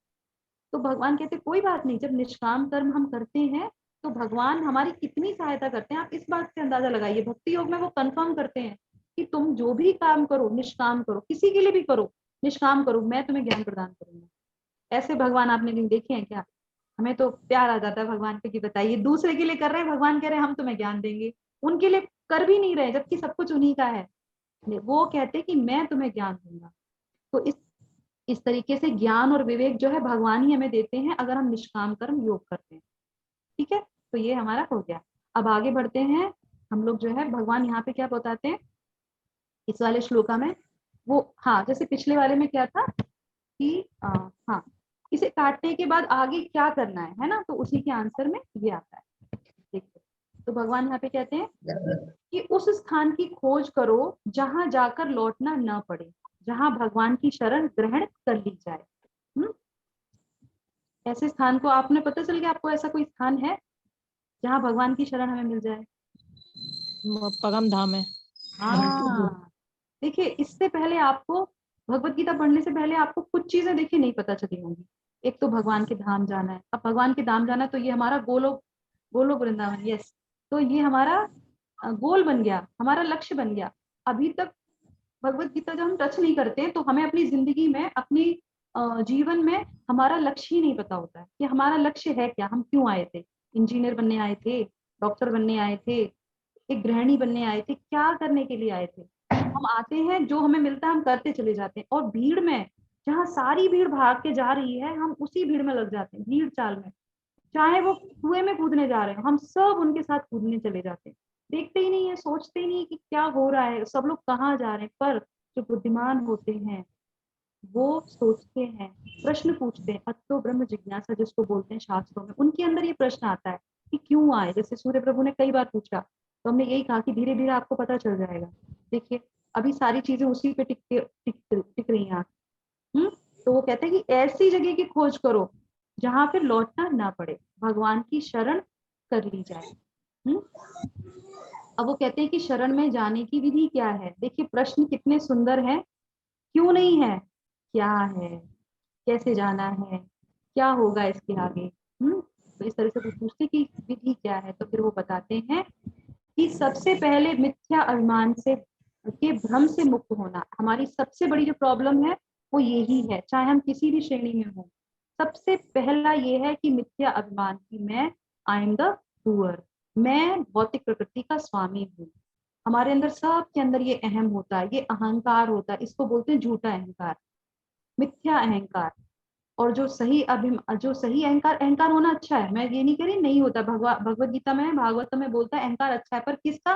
तो भगवान कहते कोई बात नहीं, जब निष्काम कर्म हम करते हैं तो भगवान हमारी कितनी सहायता करते हैं, आप इस बात से अंदाजा लगाइए। भक्ति योग में वो कंफर्म करते हैं कि तुम जो भी काम करो निष्काम करो, किसी के लिए भी करो निष्काम करो, मैं तुम्हें ज्ञान प्रदान करूंगा। ऐसे भगवान आपने कहीं देखे हैं क्या। हमें तो प्यार आ जाता है भगवान पे कि बताइए, दूसरे के लिए कर रहे हैं, भगवान कह रहे हैं हम तुम्हें ज्ञान देंगे, उनके लिए कर भी नहीं रहे जबकि सब कुछ उन्हीं का है, वो कहते कि मैं तुम्हें ज्ञान दूंगा। तो इस तरीके से ज्ञान और विवेक जो है भगवान ही हमें देते हैं अगर हम निष्काम कर्म योग करते हैं। ठीक है, तो ये हमारा हो गया। अब आगे बढ़ते हैं, हम लोग जो है भगवान यहाँ पे क्या बताते हैं इस वाले श्लोका में, वो हाँ, जैसे पिछले वाले में क्या था कि हाँ, इसे काटने के बाद आगे क्या करना है ना, तो उसी के आंसर में ये आता है। देखिए, तो भगवान यहाँ पे कहते हैं कि उस स्थान की खोज करो जहां जाकर लौटना न पड़े, जहां भगवान की शरण ग्रहण कर ली जाए। ऐसे स्थान को आपने पता चल गया, आपको ऐसा कोई स्थान है जहां भगवान की शरण हमें मिल जाए। परम धाम है। हाँ, देखिए, इससे पहले आपको भगवत गीता पढ़ने से पहले आपको कुछ चीजें देखिए नहीं पता चली होंगी। एक तो भगवान के धाम जाना है, अब भगवान के धाम जाना है तो ये हमारा गोलोक, गोलोक वृंदावन, यस, तो ये हमारा गोल बन गया, हमारा लक्ष्य बन गया। अभी तक भगवत गीता जब हम टच नहीं करते हैं तो हमें अपनी जिंदगी में अपनी जीवन में हमारा लक्ष्य ही नहीं पता होता है कि हमारा लक्ष्य है क्या, हम क्यों आए थे। इंजीनियर बनने आए थे, डॉक्टर बनने आए थे, एक गृहिणी बनने आए थे, क्या करने के लिए आए थे। हम आते हैं, जो हमें मिलता है हम करते चले जाते हैं, और भीड़ में जहाँ सारी भीड़ भाग के जा रही है हम उसी भीड़ में लग जाते हैं, भीड़ चाल में। चाहे वो कुएं में कूदने जा रहे हैं, हम सब उनके साथ कूदने चले जाते हैं, देखते ही नहीं है, सोचते ही नहीं कि क्या हो रहा है, सब लोग कहाँ जा रहे हैं। पर जो बुद्धिमान होते हैं वो सोचते हैं, प्रश्न पूछते हैं, अतो ब्रह्म जिज्ञासा जिसको बोलते हैं शास्त्रों में, उनके अंदर ये प्रश्न आता है कि क्यों आए। जैसे सूर्य प्रभु ने कई बार पूछा, तो हमने यही कहा कि धीरे धीरे आपको पता चल जाएगा। देखिए अभी सारी चीजें उसी पे टिक रही हैं। तो वो कहते हैं कि ऐसी जगह की खोज करो जहां फिर लौटना ना पड़े, भगवान की शरण कर ली जाए। अब वो कहते हैं कि शरण में जाने की विधि क्या है। देखिए प्रश्न कितने सुंदर हैं, क्यों नहीं है, क्या है, कैसे जाना है, क्या होगा इसके आगे। तो इस तरह से वो पूछते कि विधि क्या है, तो फिर वो बताते हैं कि सबसे पहले मिथ्या अभिमान से के भ्रम से मुक्त होना। हमारी सबसे बड़ी जो प्रॉब्लम है वो यही है, चाहे हम किसी भी श्रेणी में हो। सबसे पहला ये है कि मिथ्या अभिमान की मैं आई एम द डूअर, मैं भौतिक प्रकृति का स्वामी हूँ। हमारे अंदर सबके अंदर ये अहम होता है, ये अहंकार होता है, इसको बोलते हैं झूठा अहंकार, मिथ्या अहंकार। और जो सही अहंकार, अहंकार होना अच्छा है, मैं ये नहीं कह रही नहीं होता। भगवत गीता में, भागवत में बोलता है अहंकार अच्छा है, पर किसका,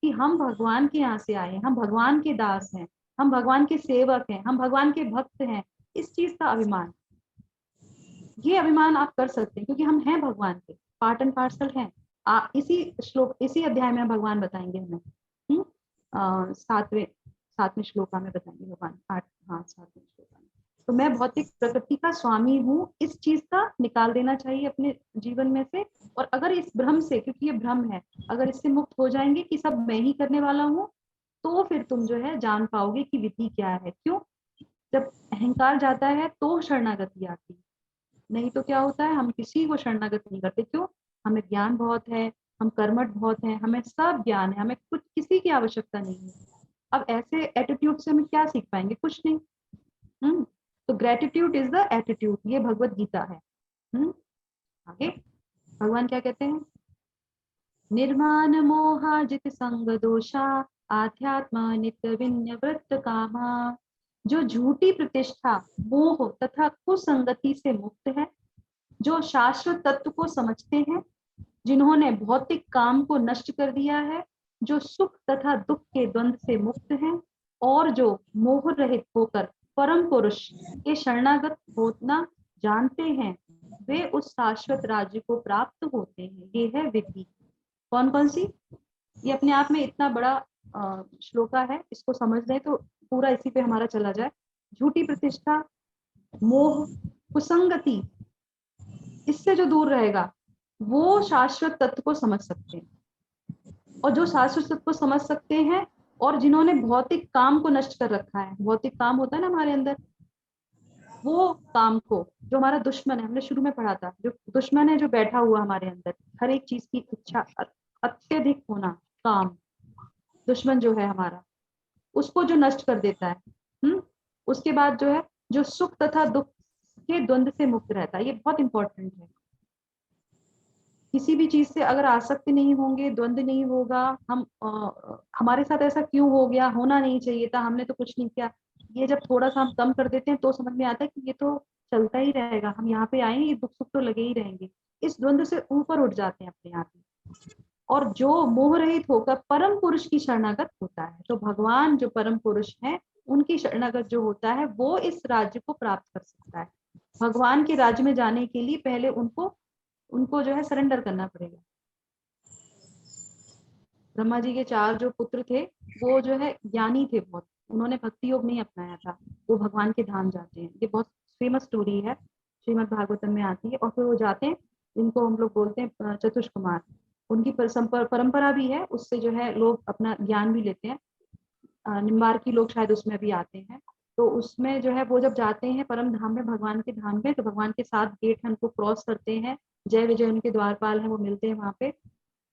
कि हम भगवान के यहाँ से आए हैं, हम भगवान के दास हैं, हम भगवान के सेवक हैं, हम भगवान के भक्त हैं, इस चीज का अभिमान, ये अभिमान आप कर सकते हैं क्योंकि हम हैं भगवान के, पार्ट एंड पार्सल हैं। इसी श्लोक, इसी अध्याय में भगवान बताएंगे हमें। सातवें श्लोका में बताएंगे भगवान, सातवें श्लोका में। तो मैं भौतिक प्रकृति का स्वामी हूँ, इस चीज का निकाल देना चाहिए अपने जीवन में से। और अगर इस भ्रम से, क्योंकि ये भ्रम है, अगर इससे मुक्त हो जाएंगे कि सब मैं ही करने वाला हूँ, तो फिर तुम जो है जान पाओगे कि विधि क्या है। क्यों, जब अहंकार जाता है तो शरणागति आती है, नहीं तो क्या होता है, हम किसी को शरणागत नहीं करते। क्यों, हमें ज्ञान बहुत है, हम कर्मठ बहुत हैं, हमें सब ज्ञान है, हमें कुछ किसी की आवश्यकता नहीं है। अब ऐसे एटीट्यूड से हम क्या सीख पाएंगे, कुछ नहीं। तो ग्रेटिट्यूड इज द एटीट्यूड, ये भगवत गीता है। आगे भगवान क्या कहते हैं, निर्माण मोहा जित संग दोषा आध्यात्म नित्य विन्यवृत्त कामा। जो झूठी प्रतिष्ठा, मोह तथा कुसंगति से मुक्त है, जो शाश्वत तत्व को समझते हैं, जिन्होंने भौतिक काम को नष्ट कर दिया है, जो सुख तथा दुख के द्वंद से मुक्त हैं, और जो मोह रहित होकर परम पुरुष के शरणागत होना जानते हैं, वे उस शाश्वत राज्य को प्राप्त होते हैं। ये है विधि। कौन कौन सी, ये अपने आप में इतना बड़ा श्लोका है, इसको समझ लें तो पूरा इसी पे हमारा चला जाए। झूठी प्रतिष्ठा, मोह, कुसंगति, इससे जो दूर रहेगा वो शाश्वत तत्व को समझ सकते हैं। और जो शाश्वत तत्व को समझ सकते हैं और जिन्होंने भौतिक काम को नष्ट कर रखा है, भौतिक काम होता है ना हमारे अंदर, वो काम को, जो हमारा दुश्मन है, हमने शुरू में पढ़ा था, जो दुश्मन है जो बैठा हुआ हमारे अंदर, हर एक चीज की इच्छा, अत्यधिक होना, काम, दुश्मन जो है हमारा, उसको जो नष्ट कर देता है। उसके बाद जो है, जो सुख तथा दुख के द्वंद से मुक्त रहता है। ये बहुत इंपॉर्टेंट है। किसी भी चीज से अगर आसक्ति नहीं होंगे, द्वंद नहीं होगा, हमारे साथ ऐसा क्यों हो गया, होना नहीं चाहिए था, हमने तो कुछ नहीं किया, ये जब थोड़ा सा हम कम कर देते हैं तो समझ में आता है कि ये तो चलता ही रहेगा, हम यहाँ पे आए, ये दुख सुख तो लगे ही रहेंगे। इस द्वंद से ऊपर उठ जाते हैं अपने आप ही। और जो मोह रहित होकर परम पुरुष की शरणागत होता है, तो भगवान जो परम पुरुष है उनकी शरणागत जो होता है वो इस राज्य को प्राप्त कर सकता है। भगवान के राज्य में जाने के लिए पहले उनको जो है सरेंडर करना पड़ेगा। ब्रह्मा जी के 4 जो पुत्र थे वो जो है ज्ञानी थे बहुत, उन्होंने भक्ति योग नहीं अपनाया था, वो भगवान के धाम जाते हैं। ये बहुत फेमस स्टोरी है, श्रीमद् भागवतम में आती है। और फिर वो जाते हैं, इनको हम लोग बोलते हैं चतुष कुमार। उनकी परंपरा भी है, उससे जो है लोग अपना ज्ञान भी लेते हैं। निम्बार की लोग शायद उसमें भी आते हैं। तो उसमें जो है वो जब जाते हैं परम धाम में, भगवान के धाम में, तो भगवान के 7 गेट हैं, उनको क्रॉस करते हैं, जय विजय उनके द्वारपाल हैं, वो मिलते हैं वहां पे।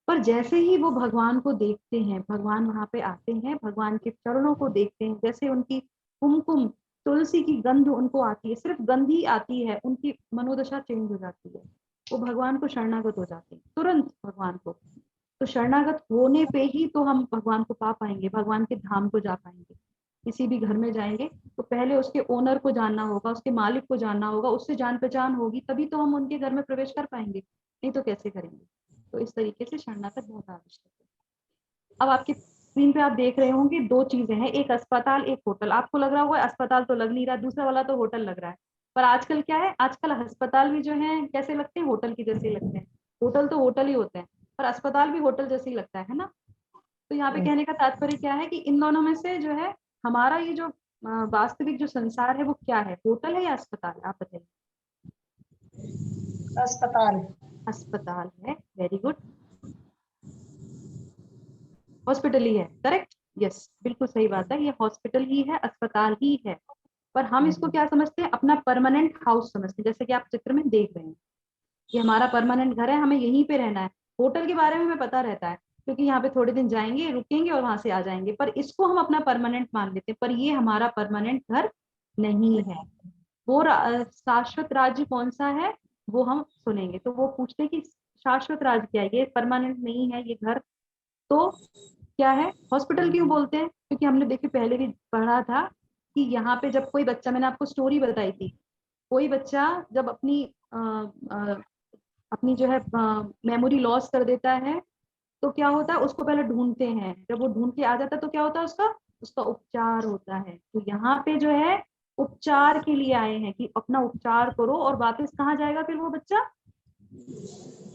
पर जैसे ही वो भगवान को देखते हैं, भगवान वहां पे आते हैं, भगवान के चरणों को देखते हैं, जैसे उनकी कुमकुम तुलसी की गंध उनको आती है, सिर्फ गंध ही आती है, उनकी मनोदशा चेंज हो जाती है, वो भगवान को शरणागत हो जाते हैं तुरंत भगवान को। तो शरणागत होने पे ही तो हम भगवान को पा पाएंगे, भगवान के धाम को जा पाएंगे। किसी भी घर में जाएंगे तो पहले उसके ओनर को जानना होगा, उसके मालिक को जानना होगा, उससे जान पहचान होगी, तभी तो हम उनके घर में प्रवेश कर पाएंगे, नहीं तो कैसे करेंगे। तो इस तरीके से शरणागत बहुत आवश्यक है। अब आपके स्क्रीन पे आप देख रहे होंगे दो चीजें हैं, एक अस्पताल एक होटल। आपको लग रहा होगा अस्पताल तो लग नहीं रहा, दूसरा वाला तो होटल लग रहा है, पर आजकल क्या है, आजकल अस्पताल भी जो है कैसे लगते हैं, होटल की जैसे लगते हैं। होटल तो होटल ही होते हैं, पर अस्पताल भी होटल जैसे ही लगता है ना। तो यहाँ पे कहने का तात्पर्य क्या है कि इन दोनों में से जो है हमारा ये जो वास्तविक जो संसार है वो क्या है, होटल है या अस्पताल, आप बताइए। अस्पताल। अस्पताल है, वेरी गुड। हॉस्पिटल ही है, करेक्ट, यस, बिल्कुल सही बात है, ये हॉस्पिटल ही है, अस्पताल ही है। पर हम इसको क्या समझते हैं, अपना परमानेंट हाउस समझते हैं, जैसे कि आप चित्र में देख रहे हैं, ये हमारा परमानेंट घर है, हमें यहीं पे रहना है। होटल के बारे में हमें पता रहता है क्योंकि यहाँ पे थोड़े दिन जाएंगे, रुकेंगे और वहां से आ जाएंगे, पर इसको हम अपना परमानेंट मान लेते हैं, पर ये हमारा परमानेंट घर नहीं है। वो शाश्वत राज्य कौन सा है वो हम सुनेंगे, तो वो पूछते हैं कि शाश्वत राज्य क्या है, ये परमानेंट नहीं है ये घर, तो क्या है। हॉस्पिटल क्यों बोलते हैं, क्योंकि हमने देखिए पहले भी पढ़ा था कि यहाँ पे जब कोई बच्चा, मैंने आपको स्टोरी बताई थी, कोई बच्चा जब अपनी जो है मेमोरी लॉस कर देता है तो क्या होता है, उसको पहले ढूंढते हैं, जब वो ढूंढ के आ जाता है तो क्या होता है, उसका उसका उपचार होता है। तो यहाँ पे जो है उपचार के लिए आए हैं कि अपना उपचार करो, और वापस कहाँ जाएगा फिर वो बच्चा,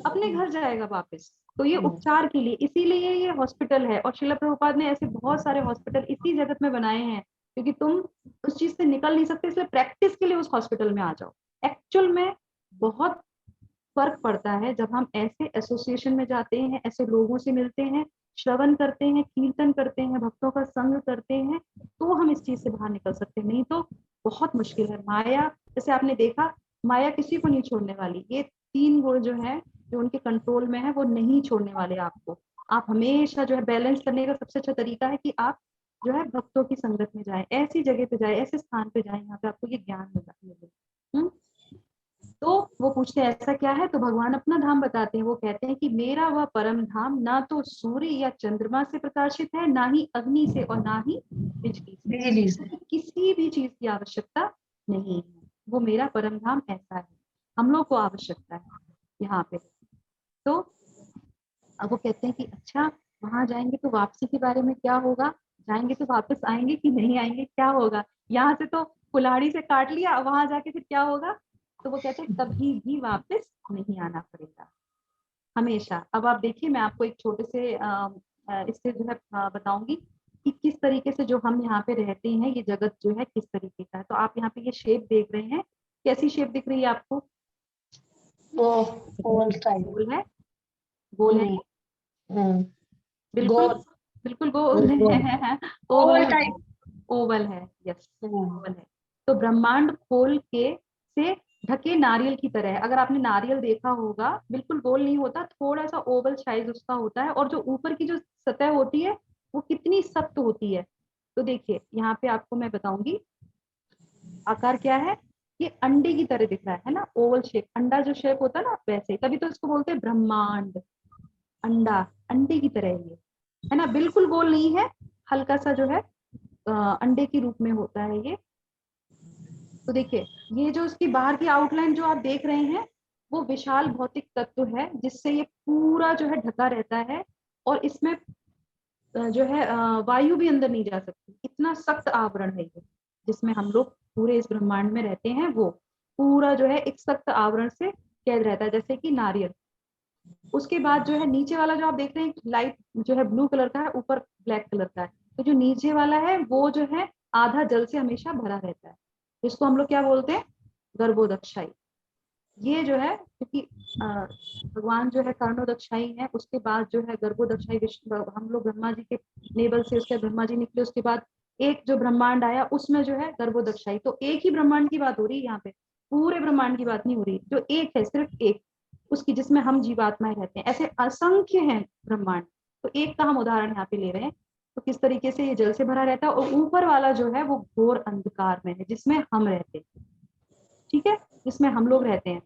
अपने घर जाएगा वापस। तो ये उपचार के लिए, इसीलिए ये हॉस्पिटल है। और श्रील प्रभुपाद ने ऐसे बहुत सारे हॉस्पिटल इसी जगत में बनाए हैं, क्योंकि तुम उस चीज से निकल नहीं सकते, इसलिए प्रैक्टिस के लिए उस हॉस्पिटल में आ जाओ। एक्चुअल में बहुत फर्क पड़ता है जब हम ऐसे एसोसिएशन में जाते हैं, ऐसे लोगों से मिलते हैं, श्रवण करते हैं, कीर्तन करते हैं, भक्तों का संग करते हैं, तो हम इस चीज से बाहर निकल सकते हैं, नहीं तो बहुत मुश्किल है। माया, जैसे आपने देखा, माया किसी को नहीं छोड़ने वाली, ये 3 गुण जो है जो उनके कंट्रोल में है वो नहीं छोड़ने वाले आपको। आप हमेशा जो है बैलेंस करने का सबसे अच्छा तरीका है कि आप जो है भक्तों की संगत में जाए, ऐसी जगह पे जाए, ऐसे स्थान पे जाए यहाँ पे आपको ये ज्ञान मिले। तो वो पूछते हैं ऐसा क्या है, तो भगवान अपना धाम बताते हैं। वो कहते हैं कि मेरा वह परम धाम ना तो सूर्य या चंद्रमा से प्रकाशित है, ना ही अग्नि से, और ना ही बिजली से, किसी भी चीज की आवश्यकता नहीं है। वो मेरा परम धाम ऐसा है, हम लोग को आवश्यकता है यहाँ पे। तो अब वो कहते हैं कि अच्छा वहां जाएंगे तो वापसी के बारे में क्या होगा, जाएंगे तो वापस आएंगे कि नहीं आएंगे, क्या होगा, यहाँ से तो कुल्हाड़ी से काट लिया, वहां जाके फिर क्या होगा। तो वो कहते हैं कभी भी वापस नहीं आना पड़ेगा, हमेशा। अब आप देखिए, मैं आपको एक छोटे से इससे जो है बताऊंगी कि किस तरीके से जो हम यहाँ पे रहते हैं, ये जगत जो है किस तरीके का है। तो आप यहाँ पे ये शेप देख रहे हैं, कैसी शेप दिख रही है आपको, वो ओवल टाइप। गोल है, गोल है, बिल्कुल गोल, बिल्कुल गोल है, ओवल ओवल, टाइप। ओवल है, यस ओवल है। तो ब्रह्मांड खोल के से ढके नारियल की तरह है। अगर आपने नारियल देखा होगा, बिल्कुल गोल नहीं होता, थोड़ा सा ओवल साइज उसका होता है, और जो ऊपर की जो सतह होती है वो कितनी सख्त होती है। तो देखिए यहाँ पे आपको मैं बताऊंगी आकार क्या है, ये अंडे की तरह दिख रहा है ना, ओवल शेप, अंडा जो शेप होता है ना वैसे, तभी तो इसको बोलते हैं ब्रह्मांड। अंडा, अंडे की तरह ये है ना, बिल्कुल गोल नहीं है, हल्का सा जो है अंडे के रूप में होता है ये। तो देखिए ये जो इसकी बाहर की आउटलाइन जो आप देख रहे हैं वो विशाल भौतिक तत्व है, जिससे ये पूरा जो है ढका रहता है, और इसमें जो है वायु भी अंदर नहीं जा सकती, इतना सख्त आवरण है ये, जिसमें हम लोग पूरे इस ब्रह्मांड में रहते हैं। वो पूरा जो है एक सख्त आवरण से कैद रहता है, जैसे कि नारियल। उसके बाद जो है नीचे वाला जो आप देख रहे हैं लाइट जो है ब्लू कलर का है, ऊपर ब्लैक कलर का है, तो जो नीचे वाला है वो जो है आधा जल से हमेशा भरा रहता है, जिसको हम लोग क्या बोलते हैं, गर्भोदक्षाई। ये जो है क्योंकि भगवान जो है कर्णोदक्षाई है, उसके बाद जो है गर्भोदक्षाई, हम लोग ब्रह्मा जी के नेबल से उसके ब्रह्मा जी निकले, उसके बाद एक जो ब्रह्मांड आया उसमें जो है गर्भोदक्षाई। तो एक ही ब्रह्मांड की बात हो रही है यहाँ पे, पूरे ब्रह्मांड की बात नहीं हो रही, जो एक है सिर्फ एक उसकी, जिसमें हम जीवात्माएं रहते हैं। ऐसे असंख्य हैं ब्रह्मांड, तो एक का हम उदाहरण यहाँ पे ले रहे हैं। तो किस तरीके से ये जल से भरा रहता है, और ऊपर वाला जो है वो घोर अंधकार में है जिसमें हम रहते हैं, ठीक है, जिसमें हम लोग रहते हैं।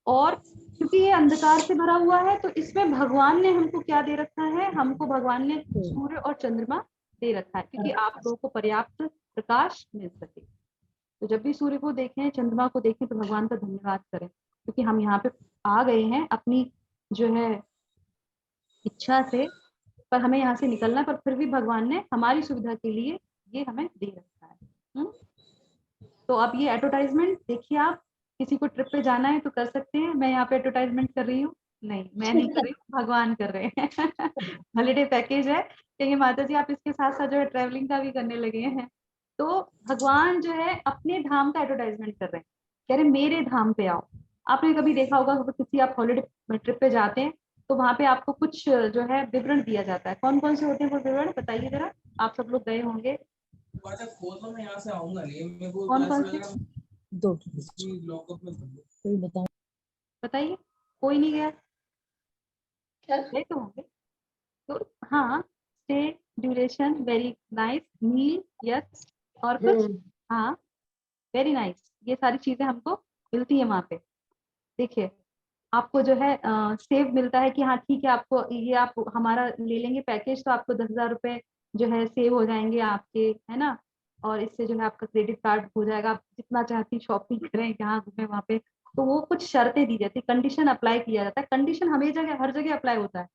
और क्योंकि ये अंधकार से भरा हुआ है तो इसमें भगवान ने हमको क्या दे रखा है, हमको भगवान ने सूर्य और चंद्रमा दे रखा है क्योंकि आप लोगों को पर्याप्त प्रकाश मिल सके। तो जब भी सूर्य को देखें, चंद्रमा को देखें, तो भगवान का धन्यवाद करें क्योंकि हम यहाँ पे आ गए हैं अपनी जो है इच्छा से, पर हमें यहाँ से निकलना है, पर फिर भी भगवान ने हमारी सुविधा के लिए ये हमें दे रखा है। तो अब ये एडवर्टाइजमेंट देखिए, आप किसी को ट्रिप पे जाना है तो कर सकते हैं। मैं यहाँ पे एडवर्टाइजमेंट कर रही हूँ? नहीं, मैं नहीं कर रही हूँ, भगवान कर रहे हैं। हॉलीडे पैकेज है, कहेंगे माता जी आप इसके साथ साथ जो है ट्रैवलिंग का भी करने लगे हैं। तो भगवान जो है अपने धाम का एडवर्टाइजमेंट कर रहे हैं, कह रहे मेरे धाम पे आओ। आपने कभी देखा होगा किसी आप हॉलीडे ट्रिप पे जाते हैं तो वहां पे आपको कुछ जो है विवरण दिया जाता है, कौन कौन से होते हैं वो विवरण बताइए जरा, आप सब लोग गए होंगे। मैं यहाँ से आऊंगा नहीं, मेरे को कौन कौन से दो लॉकअप में कोई बताओ। बताइए, कोई नहीं गया? क्या? गए तो होंगे। तो हाँ, स्टे, ड्यूरेशन, वेरी नाइस, मील, यस, और कुछ? हाँ, वेरी नाइस, ये सारी चीजें हमको मिलती है वहां पे। देखिए आपको जो है सेव मिलता है कि हाँ ठीक है, आपको ये आप हमारा ले लेंगे पैकेज तो आपको 10,000 रुपए जो है सेव हो जाएंगे आपके, है ना। और इससे जो है आपका क्रेडिट कार्ड हो जाएगा, आप जितना चाहती शॉपिंग करें, जहाँ घूमे वहाँ पे। तो वो कुछ शर्तें दी जाती, कंडीशन अप्लाई किया जाता है। कंडीशन हमेशा हर जगह अप्लाई होता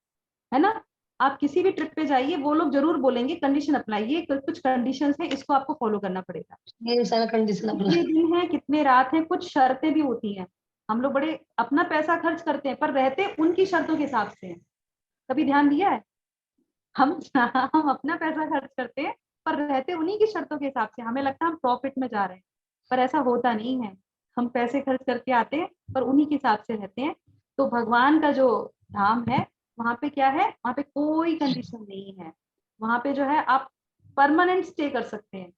है ना। आप किसी भी ट्रिप पे जाइए, वो लोग जरूर बोलेंगे कंडीशन अप्लाई, ये कुछ कंडीशंस हैं, इसको आपको फॉलो करना पड़ेगा। ये सारा कंडीशन कितने दिन है, कितने रात है, कुछ शर्तें भी होती हैं। हम लोग बड़े अपना पैसा खर्च करते हैं पर रहते उनकी शर्तों के हिसाब से हैं। कभी ध्यान दिया है? हम हम अपना पैसा खर्च करते हैं पर रहते उन्हीं की शर्तों के हिसाब से, हमें लगता है हम प्रॉफिट में जा रहे हैं, पर ऐसा होता नहीं है। हम पैसे खर्च करके आते हैं पर उन्हीं के हिसाब से रहते हैं। तो भगवान का जो धाम है वहां पे क्या है, वहां पे कोई कंडीशन नहीं है। वहां पे जो है आप परमानेंट स्टे कर सकते हैं।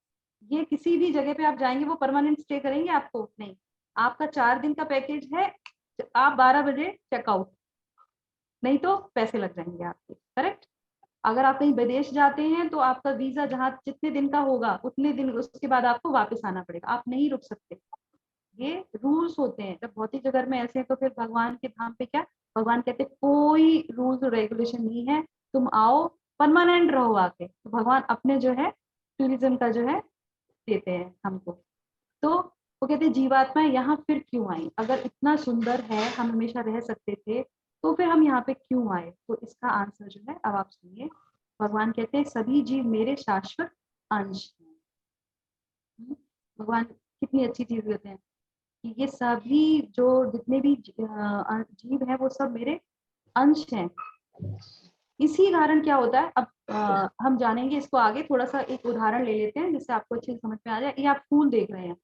ये किसी भी जगह पे आप जाएंगे वो परमानेंट स्टे करेंगे आपको नहीं। आपका 4 दिन का पैकेज है, आप 12 बजे चेकआउट, नहीं तो पैसे लग जाएंगे आपके, करेक्ट। अगर आप कहीं विदेश जाते हैं तो आपका वीजा जहाँ जितने दिन का होगा उतने दिन, उसके बाद आपको वापस आना पड़ेगा, आप नहीं रुक सकते। ये रूल्स होते हैं। जब भौतिक जगत में ऐसे हैं तो फिर भगवान के धाम पे क्या, भगवान कहते कोई रूल्स और रेगुलेशन नहीं है, तुम आओ परमानेंट रहो आके। तो भगवान अपने जो है टूरिज्म का जो है देते हैं हमको। तो वो कहते जीवात्मा यहाँ फिर क्यों आई, अगर इतना सुंदर है, हम हमेशा रह सकते थे, तो फिर हम यहाँ पे क्यों आए। तो इसका आंसर जो है अब आप सुनिए। भगवान कहते हैं सभी जीव मेरे शाश्वत अंश हैं। भगवान कितनी अच्छी चीज कहते हैं कि ये सभी जो जितने भी जीव है वो सब मेरे अंश हैं। इसी कारण क्या होता है, अब हम जानेंगे इसको आगे। थोड़ा सा एक उदाहरण ले लेते हैं जिससे आपको अच्छे से समझ में आ जाए। ये आप फूल देख रहे हैं,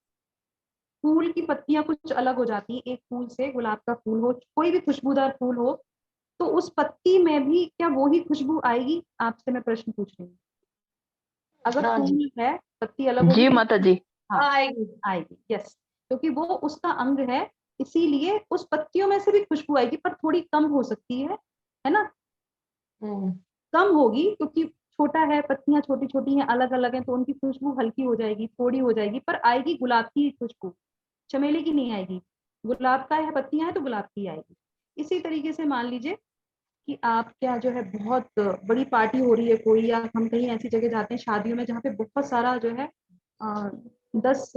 फूल की पत्तियां कुछ अलग हो जाती हैं। एक फूल से, गुलाब का फूल हो, कोई भी खुशबूदार फूल हो, तो उस पत्ती में भी क्या वो ही खुशबू आएगी? आपसे मैं प्रश्न पूछ रही हूँ। अगर हाँ जी। फूल है, पत्ती अलग होगी, जी माता जी। हाँ आएगी। आएगी, यस, क्योंकि वो उसका अंग है, इसीलिए उस पत्तियों में से भी खुशबू आएगी, पर थोड़ी कम हो सकती है ना। कम होगी क्योंकि छोटा है, पत्तियां छोटी छोटी हैं, अलग अलग हैं, तो उनकी खुशबू हल्की हो जाएगी, थोड़ी हो जाएगी, पर आएगी गुलाब की खुशबू, चमेली की नहीं आएगी। गुलाब का है, पत्तियां हैं तो गुलाब की आएगी। इसी तरीके से मान लीजिए कि आप क्या जो है बहुत बड़ी पार्टी हो रही है कोई, या हम कहीं ऐसी जगह जाते हैं शादियों में जहाँ पे बहुत सारा जो है 10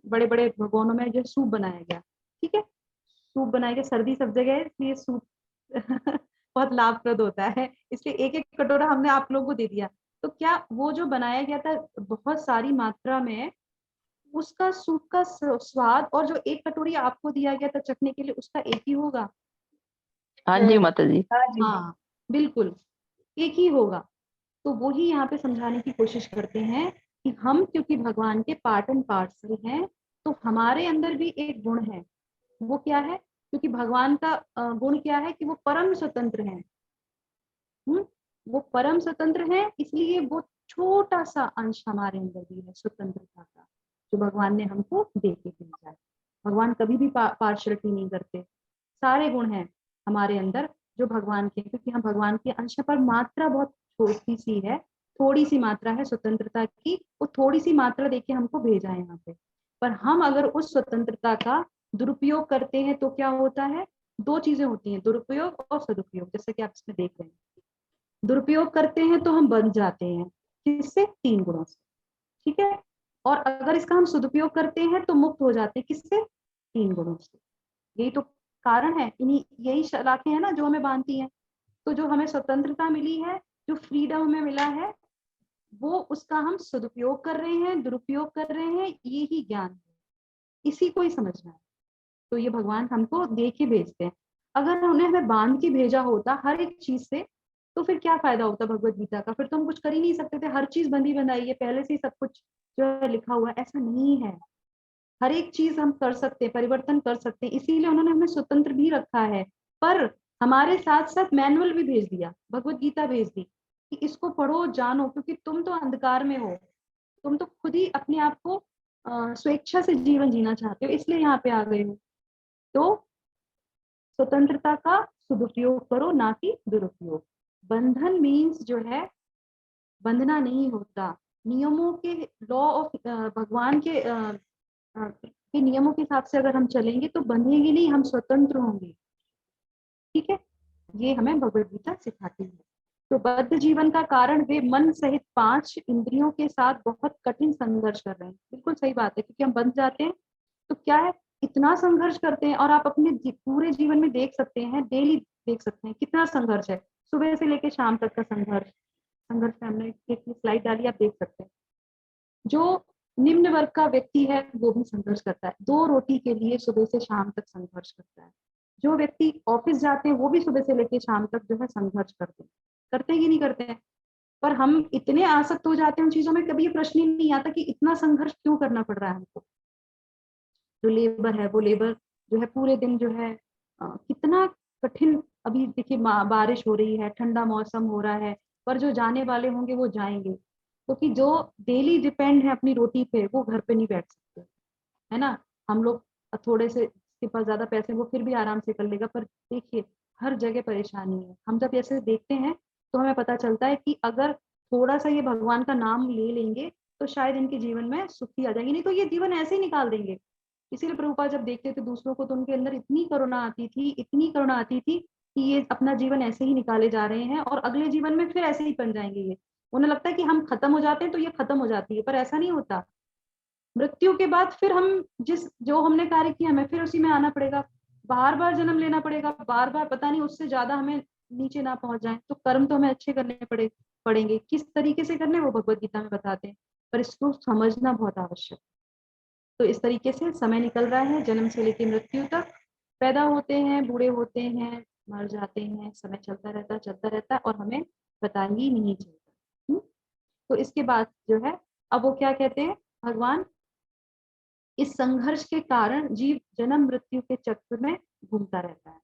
बड़े बड़े भगोनों में जो सूप बनाया गया, ठीक है, सूप बनाया गया, सर्दी सब जगह है इसलिए सूप बहुत लाभप्रद होता है, इसलिए एक एक कटोरा हमने आप लोगों को दे दिया। तो क्या वो जो बनाया गया था बहुत सारी मात्रा में, उसका सूप का स्वाद और जो एक कटोरी आपको दिया गया था चखने के लिए, उसका एक ही होगा? हाँ जी माता जी। हाँ बिल्कुल एक ही होगा। तो वो ही यहाँ पे समझाने की कोशिश करते हैं कि हम क्योंकि भगवान के पार्ट एंड पार्सल हैं, तो हमारे अंदर भी एक गुण है। वो क्या है? क्योंकि भगवान का गुण क्या है कि वो परम स्वतंत्र हैं। वो परम स्वतंत्र हैं, इसलिए वो छोटा सा अंश हमारे अंदर भी है स्वतंत्रता का, जो भगवान ने हमको दे के भेजा है। भगवान कभी भी पार्शलिटी नहीं करते, सारे गुण हैं हमारे अंदर जो भगवान के, क्योंकि हम भगवान के अंश पर मात्रा बहुत छोटी सी है, थोड़ी सी मात्रा है स्वतंत्रता की, वो थोड़ी सी मात्रा देके हमको भेजा है यहाँ पे। पर हम अगर उस स्वतंत्रता का दुरुपयोग करते हैं तो क्या होता है, दो चीजें होती हैं, दुरुपयोग और सदुपयोग, जैसे कि आप इसमें देख रहे हैं। दुरुपयोग करते हैं तो हम बंध जाते हैं, किससे, 3 गुणों से, ठीक है। और अगर इसका हम सदुपयोग करते हैं तो मुक्त हो जाते हैं, किससे, 3 गुणों से। यही तो कारण है, इन्हीं यही शलाखें हैं ना जो हमें बांधती हैं। तो जो हमें स्वतंत्रता मिली है, जो फ्रीडम हमें मिला है, वो उसका हम सदुपयोग कर रहे हैं, दुरुपयोग कर रहे हैं, ये ही ज्ञान है, इसी को ही समझना है। तो ये भगवान हमको दे के भेजते हैं। अगर उन्हें हमें बांध के भेजा होता हर एक चीज से, तो फिर क्या फायदा होता भगवत गीता का, फिर तो हम कुछ कर ही नहीं सकते थे, हर चीज बंधी बंधाई है, पहले से ही सब कुछ जो है लिखा हुआ है। ऐसा नहीं है, हर एक चीज हम कर सकते हैं, परिवर्तन कर सकते हैं, इसीलिए उन्होंने हमें स्वतंत्र भी रखा है। पर हमारे साथ साथ मैनुअल भी भेज दिया, भगवत गीता भेज दी कि इसको पढ़ो, जानो, क्योंकि तुम तो अंधकार में हो, तुम तो खुद ही अपने आप को स्वेच्छा से जीवन जीना चाहते हो, इसलिए यहाँ पे आ गए हो। तो स्वतंत्रता का सदुपयोग करो, ना कि दुरुपयोग। बंधन मीन्स जो है बंधना नहीं होता, नियमों के, लॉ ऑफ भगवान के नियमों के हिसाब से अगर हम चलेंगे तो बंधेंगे नहीं, हम स्वतंत्र होंगे, ठीक है। ये हमें भगवत गीता सिखाती है। तो बद्ध जीवन का कारण वे मन सहित 5 इंद्रियों के साथ बहुत कठिन संघर्ष कर रहे हैं। बिल्कुल सही बात है, क्योंकि हम बंध जाते हैं तो क्या है, इतना संघर्ष करते हैं। और आप अपने पूरे जीवन में देख सकते हैं, डेली देख सकते हैं कितना संघर्ष है, सुबह से लेकर शाम तक का संघर्ष। संघर्ष में हमने एक स्लाइड डाली, आप देख सकते हैं। जो निम्न वर्ग का व्यक्ति है वो भी संघर्ष करता है, 2 रोटी के लिए सुबह से शाम तक संघर्ष करता है। जो व्यक्ति ऑफिस जाते हैं वो भी सुबह से लेकर शाम तक जो है संघर्ष करते हैं कि नहीं करते हैं। पर हम इतने आसक्त हो जाते हैं उन चीजों में, कभी ये प्रश्न ही नहीं आता कि इतना संघर्ष क्यों करना पड़ रहा है हमको। जो लेबर है वो लेबर जो है पूरे दिन जो है कितना कठिन, अभी देखिए बारिश हो रही है, ठंडा मौसम हो रहा है, पर जो जाने वाले होंगे वो जाएंगे, क्योंकि जो डेली डिपेंड है अपनी रोटी पे वो घर पे नहीं बैठ सकते, है ना। हम लोग थोड़े से, जिसके पास ज्यादा पैसे वो फिर भी आराम से कर लेगा, पर देखिए हर जगह परेशानी है। हम जब ऐसे देखते हैं तो हमें पता चलता है कि अगर थोड़ा सा ये भगवान का नाम ले लेंगे तो शायद इनके जीवन में सुखी आ जाएगी, नहीं तो ये जीवन ऐसे ही निकाल देंगे। इसीलिए प्रभुपाद जब देखते थे दूसरों को तो उनके अंदर इतनी करुणा आती थी, इतनी करुणा आती थी कि ये अपना जीवन ऐसे ही निकाले जा रहे हैं और अगले जीवन में फिर ऐसे ही बन जाएंगे। ये उन्हें लगता है कि हम खत्म हो जाते हैं तो ये खत्म हो जाती है, पर ऐसा नहीं होता। मृत्यु के बाद फिर हम जो हमने कार्य किया हमें फिर उसी में आना पड़ेगा, बार बार जन्म लेना पड़ेगा, बार बार, पता नहीं उससे ज्यादा हमें नीचे ना पहुंच जाए। तो कर्म तो हमें अच्छे करने पड़ेंगे, किस तरीके से करने वो भगवत गीता में बताते हैं, पर इसको समझना बहुत आवश्यक। तो इस तरीके से समय निकल रहा है, जन्म से लेकर मृत्यु तक, पैदा होते हैं, बूढ़े होते हैं, मर जाते हैं, समय चलता रहता है और हमें पता ही नहीं चलता। तो इसके बाद जो है, अब वो क्या कहते हैं भगवान, इस संघर्ष के कारण जीव जन्म मृत्यु के चक्र में घूमता रहता है,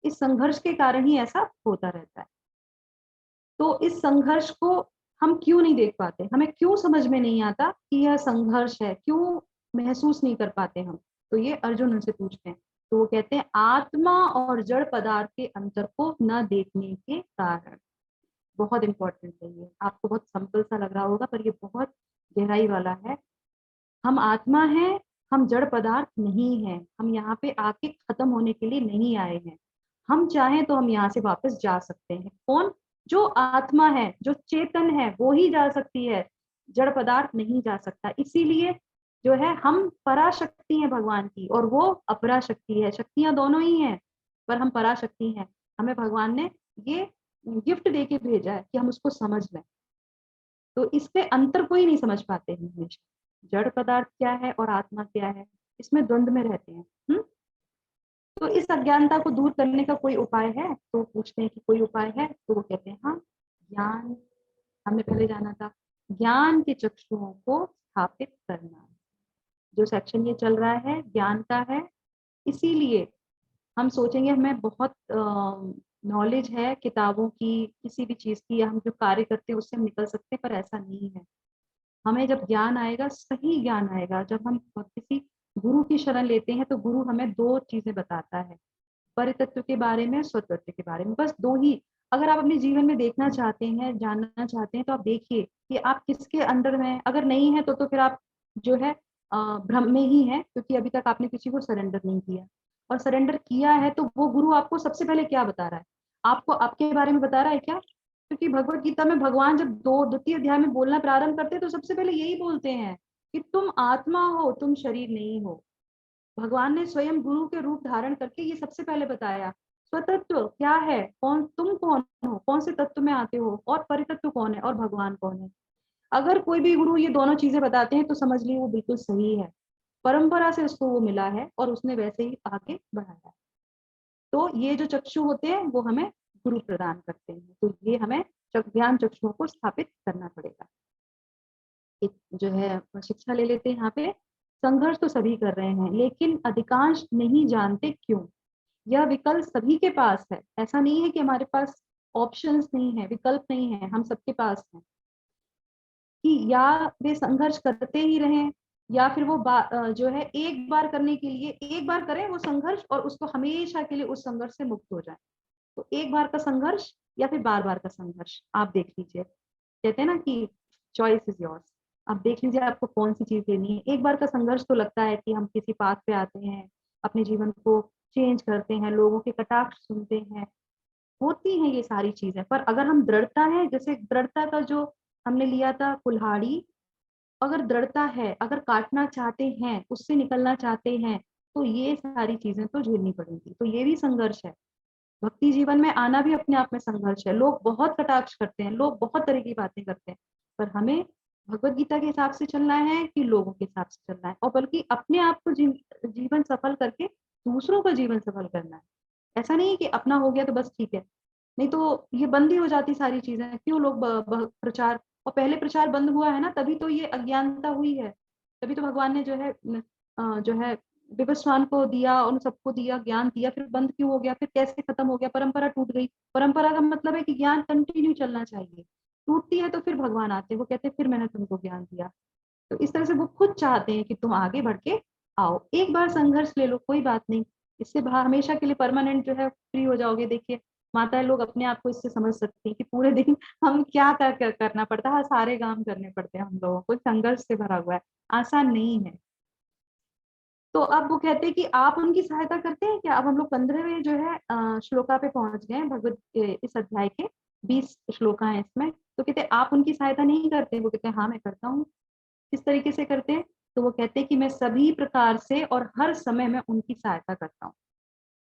इस संघर्ष के कारण ही ऐसा होता रहता है। तो इस संघर्ष को हम क्यों नहीं देख पाते, हमें क्यों समझ में नहीं आता कि यह संघर्ष है, क्यों महसूस नहीं कर पाते हम। तो ये अर्जुन उनसे पूछते हैं, तो वो कहते हैं आत्मा और जड़ पदार्थ के अंतर को न देखने के कारण। बहुत इंपॉर्टेंट है ये, आपको बहुत सिंपल सा लग रहा होगा पर ये बहुत गहराई वाला है। हम आत्मा हैं, हम जड़ पदार्थ नहीं है, हम यहाँ पे आके खत्म होने के लिए नहीं आए हैं। हम चाहें तो हम यहाँ से वापस जा सकते हैं। कौन, जो आत्मा है, जो चेतन है, वो ही जा सकती है, जड़ पदार्थ नहीं जा सकता। इसीलिए जो है हम पराशक्ति है भगवान की और वो अपराशक्ति है, शक्तियां दोनों ही हैं, पर हम पराशक्ति हैं। हमें भगवान ने ये गिफ्ट देके भेजा है कि हम उसको समझ लें। तो इससे अंतर कोई नहीं समझ पाते हैं हमेशा, जड़ पदार्थ क्या है और आत्मा क्या है, इसमें द्वंद्व में रहते हैं। तो इस अज्ञानता को दूर करने का कोई उपाय है, तो पूछते हैं कि कोई उपाय है, तो वो कहते हैं हाँ, ज्ञान। हमने पहले जाना था, ज्ञान के चक्षुओं को स्थापित करना। जो सेक्शन ये चल रहा है ज्ञान का है, इसीलिए हम सोचेंगे हमें बहुत नॉलेज है किताबों की, किसी भी चीज की, या हम जो कार्य करते हैं उससे हम निकल सकते हैं, पर ऐसा नहीं है। हमें जब ज्ञान आएगा, सही ज्ञान आएगा, जब हम किसी गुरु की शरण लेते हैं तो गुरु हमें 2 चीजें बताता है, परितत्व के बारे में, स्वतत्व के बारे में, बस 2 ही। अगर आप अपने जीवन में देखना चाहते हैं, जानना चाहते हैं, तो आप देखिए कि आप किसके अंडर में हैं। अगर नहीं है तो फिर आप जो है भ्रम में ही है, क्योंकि अभी तक आपने किसी को सरेंडर नहीं किया। और सरेंडर किया है तो वो गुरु आपको सबसे पहले क्या बता रहा है, आपको आपके बारे में बता रहा है क्या? क्योंकि भगवत गीता में भगवान जब द्वितीय अध्याय में बोलना प्रारंभ करते हैं तो सबसे पहले यही बोलते हैं कि तुम आत्मा हो, तुम शरीर नहीं हो। भगवान ने स्वयं गुरु के रूप धारण करके ये सबसे पहले बताया। स्वतत्व क्या है, तुम कौन हो, कौन से तत्व में आते हो, और परितत्व कौन है, और भगवान कौन है। अगर कोई भी गुरु ये दोनों चीजें बताते हैं तो समझ लीजिए वो बिल्कुल सही है, परंपरा से उसको वो मिला है और उसने वैसे ही आगे बढ़ाया। तो ये जो चक्षु होते हैं वो हमें गुरु प्रदान करते हैं, तो ये हमें ज्ञान चक्षुओं को स्थापित करना पड़ेगा। एक जो है शिक्षा ले लेते हैं यहाँ पे। संघर्ष तो सभी कर रहे हैं, लेकिन अधिकांश नहीं जानते क्यों। यह विकल्प सभी के पास है, ऐसा नहीं है कि हमारे पास ऑप्शंस नहीं है, विकल्प नहीं है, हम सबके पास है। कि या वे संघर्ष करते ही रहें, या फिर वो जो है एक बार करने के लिए एक बार करें वो संघर्ष और उसको हमेशा के लिए उस संघर्ष से मुक्त हो जाए। तो एक बार का संघर्ष या फिर बार बार का संघर्ष, आप देख लीजिए। कहते हैं ना कि चॉइस इज योर्स, आप देख लीजिए आपको कौन सी चीज लेनी है। एक बार का संघर्ष तो लगता है कि हम किसी पाथ पे आते हैं, अपने जीवन को चेंज करते हैं, लोगों के कटाक्ष सुनते हैं, होती हैं ये सारी चीजें। पर अगर हम दृढ़ता है, जैसे दृढ़ता का जो हमने लिया था कुल्हाड़ी, अगर दृढ़ता है, अगर काटना चाहते हैं, उससे निकलना चाहते हैं, तो ये सारी चीजें तो झेलनी पड़ेंगी। तो ये भी संघर्ष है। भक्ति जीवन में आना भी अपने आप में संघर्ष है। लोग बहुत कटाक्ष करते हैं, लोग बहुत तरह की बातें करते हैं, पर हमें भगवत गीता के हिसाब से चलना है कि लोगों के हिसाब से चलना है, और बल्कि अपने आप को जीवन सफल करके दूसरों का जीवन सफल करना है। ऐसा नहीं है कि अपना हो गया तो बस ठीक है, नहीं तो ये बंद ही हो जाती सारी चीजें। क्यों लोग प्रचार, और पहले प्रचार बंद हुआ है ना, तभी तो ये अज्ञानता हुई है, तभी तो भगवान ने जो है विवस्वान को दिया, उन सबको दिया, ज्ञान दिया, फिर बंद क्यों हो गया, फिर कैसे खत्म हो गया, परंपरा टूट गई। परंपरा का मतलब है कि ज्ञान कंटिन्यू चलना चाहिए, टूटती है तो फिर भगवान आते हैं, वो कहते हैं फिर मैंने तुमको ज्ञान दिया। तो इस तरह से वो खुद चाहते हैं कि तुम आगे बढ़ के आओ। एक बार संघर्ष ले लो, कोई बात नहीं, इससे हमेशा के लिए परमानेंट जो है फ्री हो जाओगे। देखिए माताएं लोग अपने आप को इससे समझ सकती हैं कि पूरे दिन हम क्या करना पड़ता है, सारे काम करने पड़ते हैं हम लोगों को, संघर्ष से भरा हुआ है, आसान नहीं है। तो अब वो कहते हैं कि आप उनकी सहायता करते हैं क्या। अब हम लोग 15वें जो है श्लोका पे पहुंच गए हैं, भगवत इस अध्याय के 20 श्लोका है इसमें। तो कहते हैं आप उनकी सहायता नहीं करते। वो कहते हैं हाँ मैं करता हूँ। किस तरीके से करते हैं, तो वो कहते हैं कि मैं सभी प्रकार से और हर समय में उनकी सहायता करता हूँ।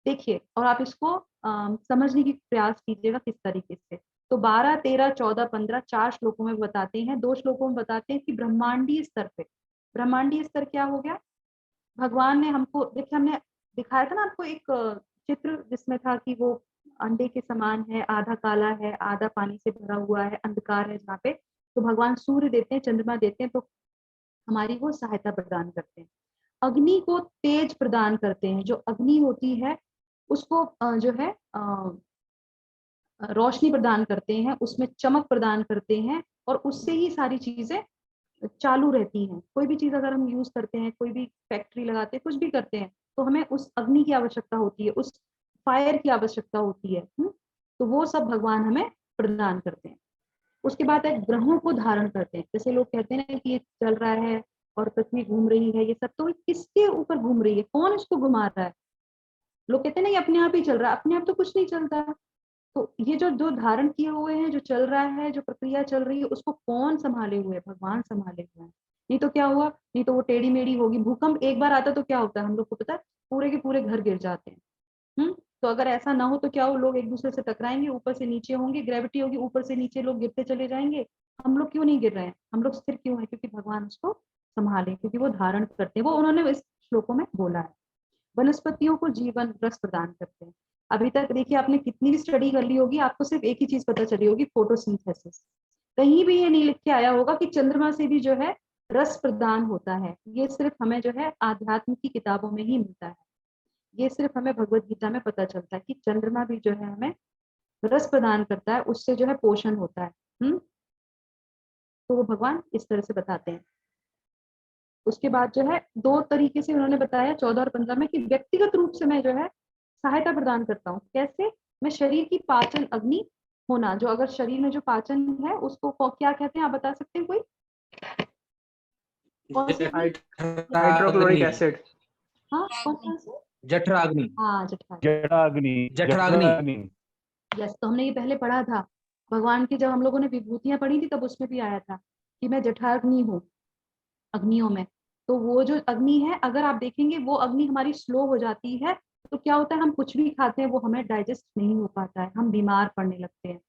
देखिए, और आप इसको समझने की प्रयास कीजिएगा किस तरीके से। तो 12, 13, 14, 15 4 श्लोकों में बताते हैं, 2 श्लोकों में बताते हैं कि ब्रह्मांडीय स्तर पे। ब्रह्मांडीय स्तर क्या हो गया, भगवान ने हमको, देखिए हमने दिखाया था ना आपको एक चित्र जिसमें था कि वो अंडे के समान है, आधा काला है, आधा पानी से भरा हुआ है, अंधकार है जहाँ पे। तो भगवान सूर्य देते हैं, चंद्रमा देते हैं, तो हमारी वो सहायता प्रदान करते हैं। अग्नि को तेज प्रदान करते हैं, जो अग्नि होती है उसको जो है रोशनी प्रदान करते हैं, उसमें चमक प्रदान करते हैं, और उससे ही सारी चीजें चालू रहती हैं। कोई भी चीज अगर हम यूज करते हैं, कोई भी फैक्ट्री लगाते हैं, कुछ भी करते हैं, तो हमें उस अग्नि की आवश्यकता होती है, उस फायर की आवश्यकता होती है। तो वो सब भगवान हमें प्रदान करते हैं। उसके बाद एक ग्रहों को धारण करते हैं। जैसे लोग कहते हैं कि ये चल रहा है और पृथ्वी घूम रही है, ये सब तो किसके ऊपर घूम रही है, कौन इसको घुमा रहा है। लोग कहते हैं ना ये अपने आप ही चल रहा है, अपने आप तो कुछ नहीं चलता। तो ये जो जो धारण किए हुए हैं, जो चल रहा है, जो प्रक्रिया चल रही है, उसको कौन संभाले हुए है, भगवान संभाले हुए हैं। नहीं तो क्या हुआ, नहीं तो वो टेढ़ी मेढ़ी होगी। भूकंप एक बार आता तो क्या होता है, हम लोग को पता है, पूरे के पूरे घर गिर जाते हैं। तो अगर ऐसा ना हो तो क्या हो, लोग एक दूसरे से टकराएंगे, ऊपर से नीचे होंगे, ग्रेविटी होगी, ऊपर से नीचे लोग गिरते चले जाएंगे। हम लोग क्यों नहीं गिर रहे हैं, हम लोग स्थिर क्यों है, क्योंकि भगवान उसको संभाले, क्योंकि वो धारण करते हैं। वो उन्होंने इस श्लोकों में बोला है। वनस्पतियों को जीवन रस प्रदान करते हैं। अभी तक देखिए आपने कितनी भी स्टडी कर ली होगी, आपको सिर्फ एक ही चीज पता चली होगी, फोटोसिंथेसिस। कहीं भी ये नहीं लिख के आया होगा कि चंद्रमा से भी जो है रस प्रदान होता है। ये सिर्फ हमें जो है आध्यात्म की किताबों में ही मिलता है। ये सिर्फ हमें भगवत गीता में पता चलता है कि चंद्रमा भी जो है हमें रस प्रदान करता है, उससे जो है पोषण होता है। तो वो भगवान इस तरह से बताते हैं। उसके बाद जो है 2 तरीके से उन्होंने बताया 14 और 15 में, कि व्यक्तिगत रूप से मैं जो है सहायता प्रदान करता हूँ। कैसे, मैं शरीर की पाचन अग्नि होना, जो अगर शरीर में जो पाचन है उसको क्या कहते हैं, आप बता सकते हैं कोई? कौन सी अग्नि? Hydrochloric acid. हाँ, कौन सा से? जठराग्नि। हाँ, जठराग्नि। जठराग्नि। जठराग्नि। यस, तो हमने ये पहले पढ़ा था भगवान की, जब हम लोगों ने विभूतियां पढ़ी थी तब उसमें भी आया था कि मैं जठराग्नि हूँ अग्नियों में। तो वो जो अग्नि है, अगर आप देखेंगे वो अग्नि हमारी स्लो हो जाती है तो क्या होता है, हम कुछ भी खाते हैं वो हमें डाइजेस्ट नहीं हो पाता है, हम बीमार पड़ने लगते हैं।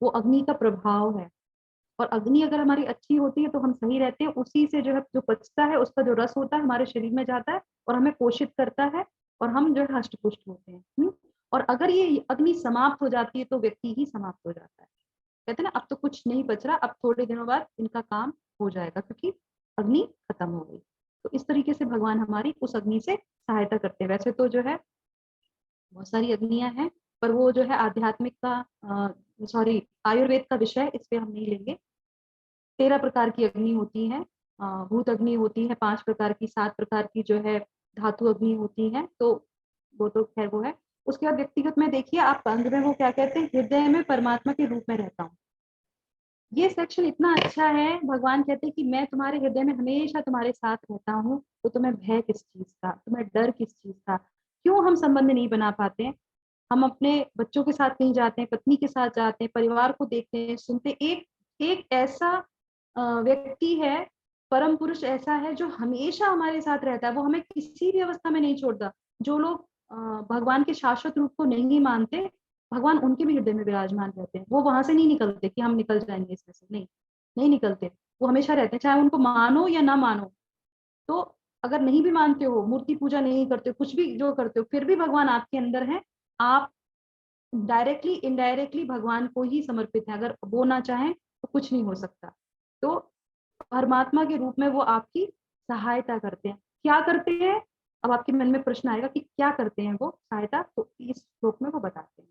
वो अग्नि का प्रभाव है। और अग्नि अगर हमारी अच्छी होती है तो हम सही रहते हैं, उसी से जो है जो पचता है उसका जो रस होता है हमारे शरीर में जाता है और हमें पोषित करता है और हम जो है हष्ट पुष्ट होते हैं। और अगर ये अग्नि समाप्त हो जाती है तो व्यक्ति ही समाप्त हो जाता है। कहते हैं ना, अब तो कुछ नहीं बच रहा, अब थोड़े दिनों बाद इनका काम हो जाएगा क्योंकि अग्नि खत्म हो गई। तो इस तरीके से भगवान हमारी उस अग्नि से सहायता करते हैं। वैसे तो जो है बहुत सारी अग्नियां हैं, पर वो जो है आध्यात्मिक का सॉरी आयुर्वेद का विषय, इस पे हम नहीं लेंगे। 13 प्रकार की अग्नि होती है, भूत अग्नि होती है 5 प्रकार की, 7 प्रकार की जो है धातु अग्नि होती है। तो वो तो खैर वो है। उसके बाद व्यक्तिगत में देखिए आप अंग में वो क्या कहते हैं, हृदय में परमात्मा के रूप में रहता हूँ। ये सेक्शन इतना अच्छा है, भगवान कहते हैं कि मैं तुम्हारे हृदय में हमेशा तुम्हारे साथ रहता हूँ, तो तुम्हें भय किस चीज का, तुम्हें डर किस चीज का? क्यों हम संबंध नहीं बना पाते हैं? हम अपने बच्चों के साथ कहीं जाते हैं, पत्नी के साथ जाते हैं, परिवार को देखते हैं, सुनते, एक एक ऐसा व्यक्ति है, परम पुरुष ऐसा है जो हमेशा हमारे साथ रहता है, वो हमें किसी भी अवस्था में नहीं छोड़ता। जो लोग भगवान के शाश्वत रूप को नहीं मानते, भगवान उनके भी हृदय में विराजमान रहते हैं। वो वहां से नहीं निकलते कि हम निकल जाएंगे इसमें से, नहीं, नहीं निकलते। वो हमेशा रहते हैं, चाहे उनको मानो या ना मानो। तो अगर नहीं भी मानते हो, मूर्ति पूजा नहीं करते हो, कुछ भी जो करते हो, फिर भी भगवान आपके अंदर है। आप डायरेक्टली इनडायरेक्टली भगवान को ही समर्पित है, अगर वो ना चाहें तो कुछ नहीं हो सकता। तो परमात्मा के रूप में वो आपकी सहायता करते हैं। क्या करते हैं? अब आपके मन में प्रश्न आएगा कि क्या करते हैं वो सहायता, तो इस श्लोक में वो बताते हैं।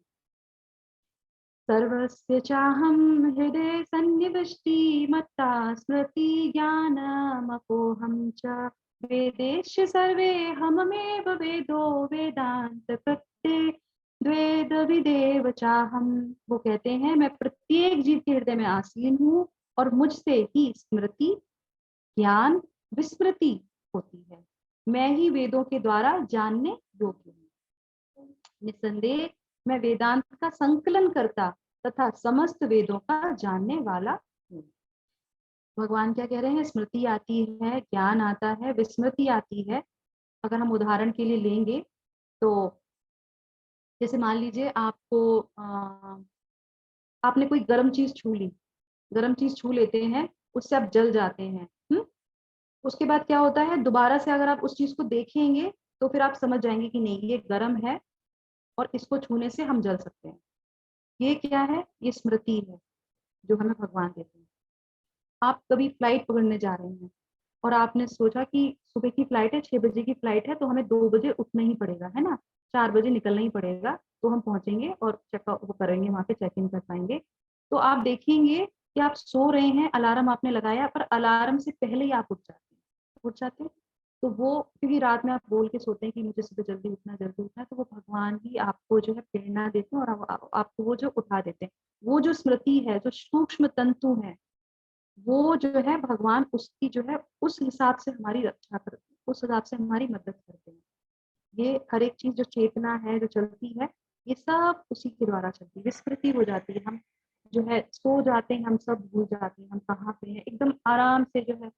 सर्वस्य चाहं हृदय सन्निविष्टि मत्ता स्मृति ज्ञानमपोहं च वेदेश सर्वे हममेव वेदो वेदांत प्रत्यय द्वेद विदेव चाहम। वो कहते हैं मैं प्रत्येक जीव के हृदय में आसीन हूँ और मुझसे ही स्मृति ज्ञान विस्मृति होती है। मैं ही वेदों के द्वारा जानने योग्य हूँ। निसंदेह मैं वेदांत का संकलन करता तथा समस्त वेदों का जानने वाला हूँ। भगवान क्या कह रहे हैं? स्मृति आती है, ज्ञान आता है, विस्मृति आती है। अगर हम उदाहरण के लिए लेंगे तो जैसे मान लीजिए आपको आपने कोई गर्म चीज छू ली, गर्म चीज छू लेते हैं, उससे आप जल जाते हैं। उसके बाद क्या होता है, दोबारा से अगर आप उस चीज को देखेंगे तो फिर आप समझ जाएंगे कि नहीं ये गर्म है और इसको छूने से हम जल सकते हैं। ये क्या है? ये स्मृति है जो हमें भगवान देते हैं। आप कभी फ्लाइट पकड़ने जा रहे हैं और आपने सोचा कि सुबह की फ्लाइट है, 6 बजे की फ्लाइट है, तो हमें 2 बजे उठना ही पड़ेगा, है ना, 4 बजे निकलना ही पड़ेगा, तो हम पहुंचेंगे और चेकआउट वो करेंगे, वहां पे चेक इन कर पाएंगे। तो आप देखेंगे कि आप सो रहे हैं, अलार्म आपने लगाया, पर अलार्म से पहले ही आप उठ जाते हैं। तो वो क्योंकि रात में आप बोल के सोते हैं कि मुझे सुबह जल्दी उठना है, तो वो भगवान ही आपको जो है प्रेरणा देते हैं और आपको वो जो उठा देते हैं। वो जो स्मृति है, जो सूक्ष्म तंतु है, वो जो है भगवान उसकी जो है उस हिसाब से हमारी रक्षा करते हैं, उस हिसाब से हमारी मदद करते हैं। ये हर एक चीज जो चेतना है, जो चलती है, ये सब उसी के द्वारा चलती है। विस्मृति हो जाती है, हम जो है सो जाते हैं, हम सब भूल जाते हैं हम कहाँ पे हैं, एकदम आराम से जो है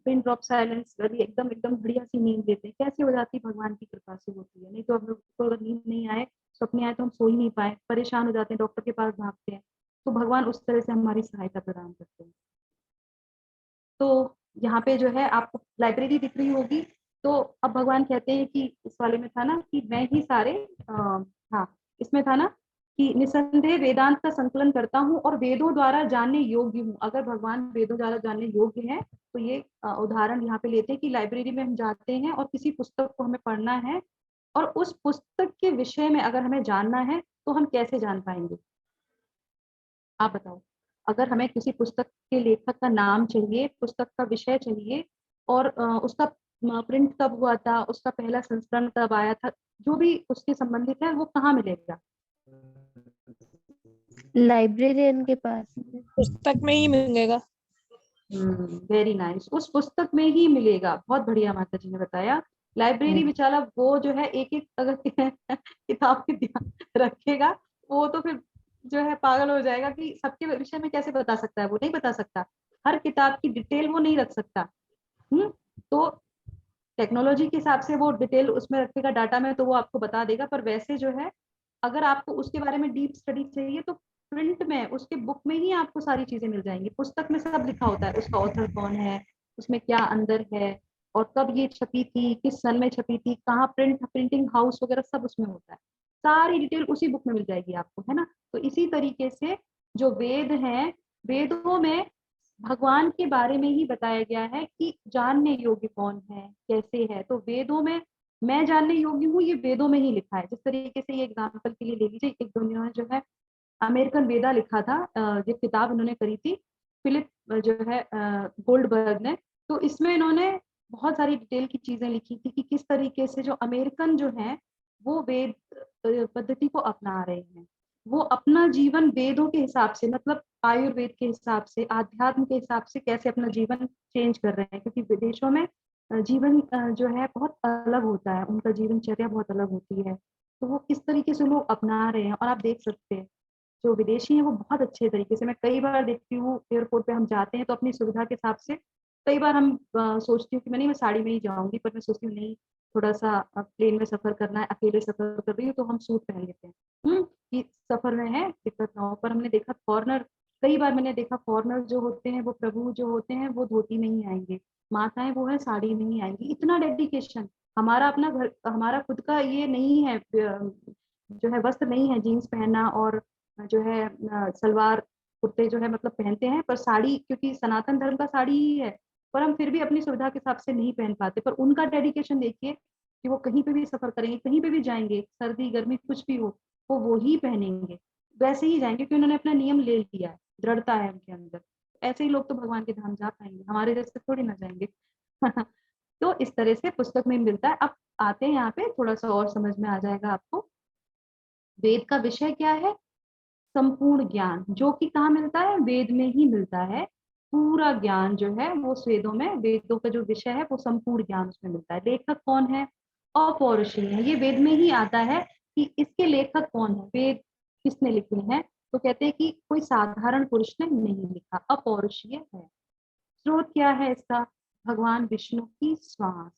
पिन ड्रॉप साइलेंस एकदम एकदम बढ़िया सी नींद लेते हैं। कैसे हो जाती है? भगवान की कृपा से होती है। नहीं तो हम लोग को अगर नींद नहीं आए, सपने आए, तो हम सो ही नहीं पाए, परेशान हो जाते हैं, डॉक्टर के पास भागते हैं। तो भगवान उस तरह से हमारी सहायता प्रदान करते हैं। तो यहाँ पे जो है आपको लाइब्रेरी दिख रही होगी। तो अब भगवान कहते हैं कि इस वाले में था ना कि मैं ही सारे हाँ, इसमें था ना कि निसंदेह वेदांत का संकलन करता हूँ और वेदों द्वारा जानने योग्य हूँ। अगर भगवान वेदों द्वारा जानने योग्य है तो ये उदाहरण यहाँ पे लेते हैं कि लाइब्रेरी में हम जाते हैं और किसी पुस्तक को हमें पढ़ना है और उस पुस्तक के विषय में अगर हमें जानना है तो हम कैसे जान पाएंगे? आप बताओ। अगर हमें किसी पुस्तक के लेखक का नाम चाहिए, पुस्तक का विषय चाहिए और उसका प्रिंट कब हुआ था, उसका पहला संस्करण कब आया था, जो भी उसके संबंधित है, वो कहाँ मिलेगा? लाइब्रेरियन के पास। पुस्तक में ही मिलेगा। वेरी नाइस, उस पुस्तक में ही मिलेगा। बहुत बढ़िया माता जी ने बताया। लाइब्रेरी बेचारा वो जो है एक एक अगर किताब के ध्यान रखेगा वो तो फिर जो है पागल हो जाएगा कि सबके विषय में कैसे बता सकता है, वो नहीं बता सकता, हर किताब की डिटेल वो नहीं रख सकता। तो टेक्नोलॉजी के हिसाब से वो डिटेल उसमें रखेगा डाटा में, तो वो आपको बता देगा। पर वैसे जो है अगर आपको उसके बारे में डीप स्टडी चाहिए तो प्रिंट में उसके बुक में ही आपको सारी चीजें मिल जाएंगी। पुस्तक में सब लिखा होता है, उसका ऑथर कौन है, उसमें क्या अंदर है, और कब ये छपी थी, किस सन में छपी थी, कहाँ प्रिंटिंग हाउस वगैरह सब उसमें होता है। सारी डिटेल उसी बुक में मिल जाएगी आपको, है ना। तो इसी तरीके से जो वेद हैं, वेदों में भगवान के बारे में ही बताया गया है कि जानने योग्य कौन है, कैसे है। तो वेदों में मैं जानने योग्य हूँ, ये वेदों में ही लिखा है। जिस तरीके से ये एग्जाम्पल के लिए ले लीजिए, एक उन्होंने जो है अमेरिकन वेदा लिखा था, ये किताब इन्होंने करी थी फिलिप जो है गोल्डबर्ग ने। तो इसमें इन्होंने बहुत सारी डिटेल की चीजें लिखी थी कि किस तरीके से जो अमेरिकन जो है वो वेद पद्धति को अपना रहे हैं, वो अपना जीवन वेदों के हिसाब से, मतलब आयुर्वेद के हिसाब से, आध्यात्म के हिसाब से कैसे अपना जीवन चेंज कर रहे हैं। क्योंकि विदेशों में जीवन जो है बहुत अलग होता है, उनका जीवनचर्या बहुत अलग होती है। तो वो किस तरीके से लोग अपना रहे हैं, और आप देख सकते हैं जो विदेशी हैं वो बहुत अच्छे तरीके से, मैं कई बार देखती हूँ एयरपोर्ट पे हम जाते हैं तो अपनी सुविधा के हिसाब से कई बार हम सोचती हूँ कि मैं साड़ी में ही जाऊंगी, पर मैं सोचती हूँ नहीं, थोड़ा सा प्लेन में सफर करना है, अकेले सफर कर रही हूँ तो हम सूट पहन लेते हैं कि सफर में है दिक्कत ना हो। पर हमने देखा फॉरनर, कई बार मैंने देखा फॉरनर जो होते हैं, वो प्रभु जो होते हैं वो धोती में ही आएंगे, माताएं वो है साड़ी में ही आएंगी। इतना डेडिकेशन। हमारा अपना घर, हमारा खुद का ये नहीं है जो है वस्त्र नहीं है जीन्स पहनना और जो है सलवार कुर्ते जो है मतलब पहनते हैं, पर साड़ी क्योंकि सनातन धर्म का साड़ी ही है, पर हम फिर भी अपनी सुविधा के हिसाब से नहीं पहन पाते। पर उनका डेडिकेशन देखिए कि वो कहीं पे भी सफर करेंगे, कहीं पे भी जाएंगे, सर्दी गर्मी कुछ भी हो वो ही पहनेंगे, वैसे ही जाएंगे क्योंकि उन्होंने अपना नियम ले लिया है, दृढ़ता है उनके अंदर। ऐसे ही लोग तो भगवान के धाम जा पाएंगे, हमारे जैसे थोड़ी ना जाएंगे। तो इस तरह से पुस्तक में मिलता है। अब आते हैं यहाँ पे, थोड़ा सा और समझ में आ जाएगा आपको। वेद का विषय क्या है? संपूर्ण ज्ञान, जो कि कहाँ मिलता है? वेद में ही मिलता है। पूरा ज्ञान जो है वो वेदों में, वेदों का जो विषय है वो संपूर्ण ज्ञान उसमें मिलता है। लेखक कौन है? अपौरुषीय है। ये वेद में ही आता है कि इसके लेखक कौन है, वेद किसने लिखे हैं। तो कहते हैं कि कोई साधारण पुरुष ने नहीं लिखा, अपौरुषीय है। स्रोत क्या है इसका? भगवान विष्णु की श्वास।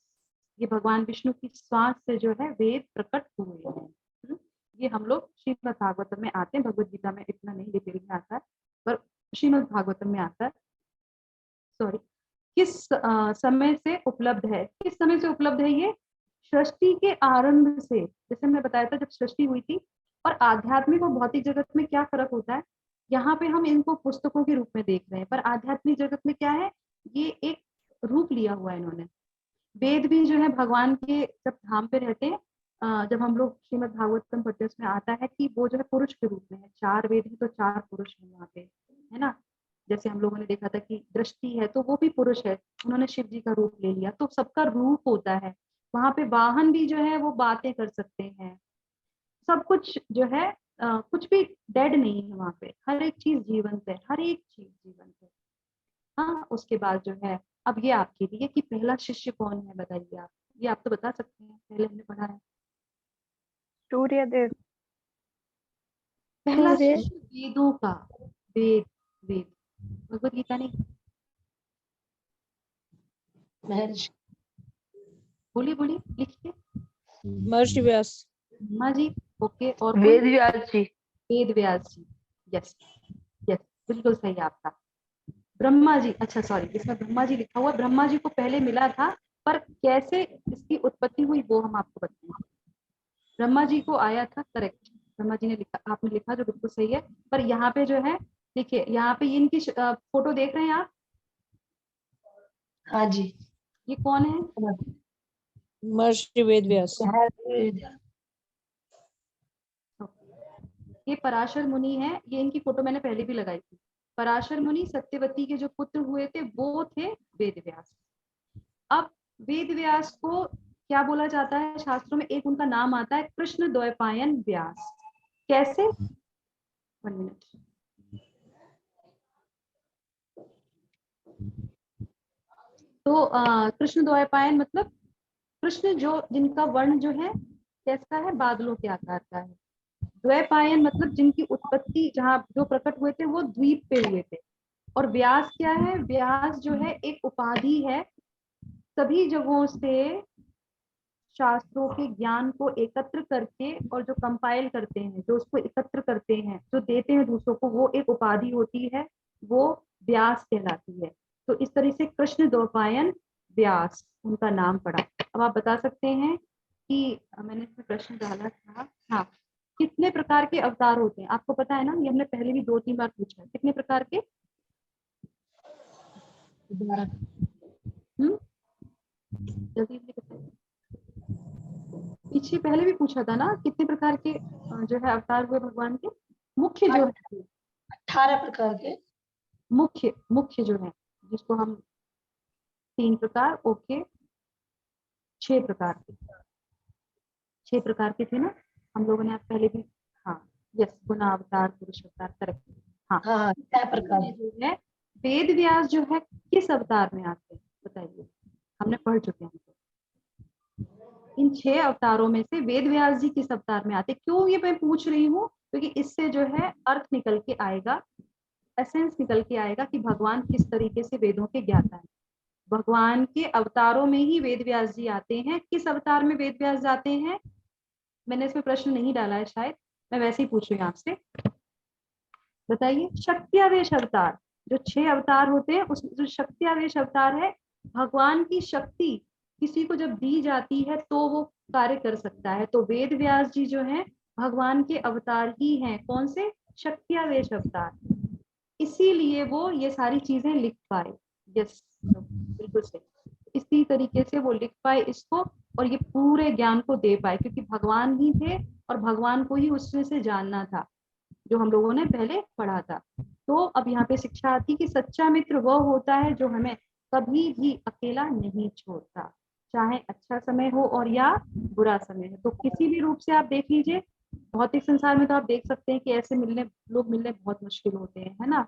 ये भगवान विष्णु की श्वास से जो है वेद प्रकट हुए हैं। ये हम लोग श्रीमद् भागवतम में आते हैं, भगवद गीता में इतना नहीं डिटेल में आता है, पर श्रीमद् भागवतम में आता है। सॉरी, किस समय से उपलब्ध है? किस समय से उपलब्ध है ये? सृष्टि के आरंभ से। जैसे मैंने बताया था जब सृष्टि हुई थी। और आध्यात्मिक और भौतिक जगत में क्या फर्क होता है? यहाँ पे हम इनको पुस्तकों के रूप में देख रहे हैं, पर आध्यात्मिक जगत में क्या है, ये एक रूप लिया हुआ है इन्होंने। वेद भी जो है भगवान के जब धाम पे रहते हैं, जब हम लोग श्रीमद् भागवतम पढ़ते हैं उसमें आता है कि वो जो है पुरुष के रूप में है। 4 वेद है तो 4 पुरुष है वहाँ पे, है ना। जैसे हम लोगों ने देखा था कि दृष्टि है तो वो भी पुरुष है, उन्होंने शिव जी का रूप ले लिया। तो सबका रूप होता है वहां पे। वाहन भी जो है वो बातें कर सकते हैं, सब कुछ जो है कुछ भी डेड नहीं है वहां पे, हर एक चीज जीवंत है, हर एक चीज जीवंत है। हाँ, उसके बाद जो है अब ये आपके लिए कि पहला शिष्य कौन है बताइए आप। ये आप तो बता सकते हैं, पहले हमने पढ़ा है। सूर्यदेव। पहला शिष्य वेदों का, वेद, वेद भगवद गीता नहीं। महर्षि। बोलिए बोलिए, लिखिए। महर्षि व्यास। ब्रह्मा जी। ओके, और कोई? वेद व्यास जी। वेद व्यास जी। यस यस, बिल्कुल सही आपका। ब्रह्मा जी, अच्छा सॉरी, इसमें ब्रह्मा जी लिखा हुआ, ब्रह्मा जी को पहले मिला था, पर कैसे इसकी उत्पत्ति हुई वो हम आपको बताएंगे। ब्रह्मा जी को आया था, करेक्ट, ब्रह्मा जी ने लिखा, आपने लिखा जो बिल्कुल सही है। पर यहाँ पे जो है देखिए, यहाँ पे इनकी फोटो देख रहे हैं आप? हाँ जी। ये कौन है? महर्षि वेद व्यास। ये पराशर मुनि है। ये इनकी फोटो मैंने पहले भी लगाई थी। पराशर मुनि सत्यवती के जो पुत्र हुए थे वो थे वेद व्यास। अब वेद व्यास को क्या बोला जाता है शास्त्रों में? एक उनका नाम आता है कृष्ण द्वैपायन व्यास। कैसे? 1 मिनट। तो कृष्ण द्वैपायन मतलब कृष्ण जो जिनका वर्ण जो है कैसा है, बादलों के आकार का है। द्वैपायन मतलब जिनकी उत्पत्ति जहाँ जो प्रकट हुए थे वो द्वीप पे हुए थे। और व्यास क्या है, व्यास जो है एक उपाधि है, सभी जगहों से शास्त्रों के ज्ञान को एकत्र करके और जो कंपाइल करते हैं, जो उसको एकत्र करते हैं, जो देते हैं दूसरों को, वो एक उपाधि होती है, वो व्यास कहलाती है। तो इस तरह से कृष्ण द्वैपायन व्यास उनका नाम पड़ा। अब आप बता सकते हैं कि मैंने इसमें प्रश्न डाला था, हाँ, कितने प्रकार के अवतार होते हैं? आपको पता है ना, ये हमने पहले भी 2-3 बार पूछा है, कितने प्रकार के? जल्दी जल्दी बताइए। पीछे पहले भी पूछा था ना, कितने प्रकार के जो है अवतार हुए भगवान के? मुख्य जो है 18 प्रकार के। मुख्य जो है, जिसको हम 3 प्रकार, ओके, 6 प्रकार के, 6 प्रकार के थे ना हम लोगों ने, आप पहले भी, हाँ, यस, गुना अवतार, पुरुष अवतार, करेक्ट। हाँ, हाँ 6 प्रकार। जो है वेद व्यास जो है किस अवतार में आते हैं बताइए? हमने पढ़ चुके हैं। इन 6 अवतारों में से वेद व्यास जी किस अवतार में आते? क्यों ये मैं पूछ रही हूँ? क्योंकि इससे जो है अर्थ निकल के आएगा, एसेंस निकल के आएगा कि भगवान किस तरीके से वेदों के ज्ञाता है। भगवान के अवतारों में ही वेद व्यास जी आते हैं। किस अवतार में वेद व्यास जाते हैं? मैंने इसमें प्रश्न नहीं डाला है शायद, मैं वैसे ही पूछ रही हूँ आपसे, बताइए। शक्त्यावेश अवतार, जो 6 अवतार होते हैं उस जो शक्त्यावेश अवतार है, भगवान की शक्ति किसी को जब दी जाती है तो वो कार्य कर सकता है। तो वेद व्यास जी जो हैं भगवान के अवतार ही हैं। कौन से? शक्त्यावेश अवतार। इसीलिए वो ये सारी चीजें लिख पाए। यस, बिल्कुल सही। इसी तरीके से वो लिख पाए इसको और ये पूरे ज्ञान को दे पाए, क्योंकि भगवान ही थे और भगवान को ही उसमें से जानना था, जो हम लोगों ने पहले पढ़ा था। तो अब यहाँ पे शिक्षा आती कि सच्चा मित्र वह होता है जो हमें कभी भी अकेला नहीं छोड़ता, चाहे अच्छा समय हो और या बुरा समय हो। तो किसी भी रूप से आप देख लीजिए, भौतिक संसार में तो आप देख सकते हैं कि ऐसे लोग मिलने बहुत मुश्किल होते हैं, है ना।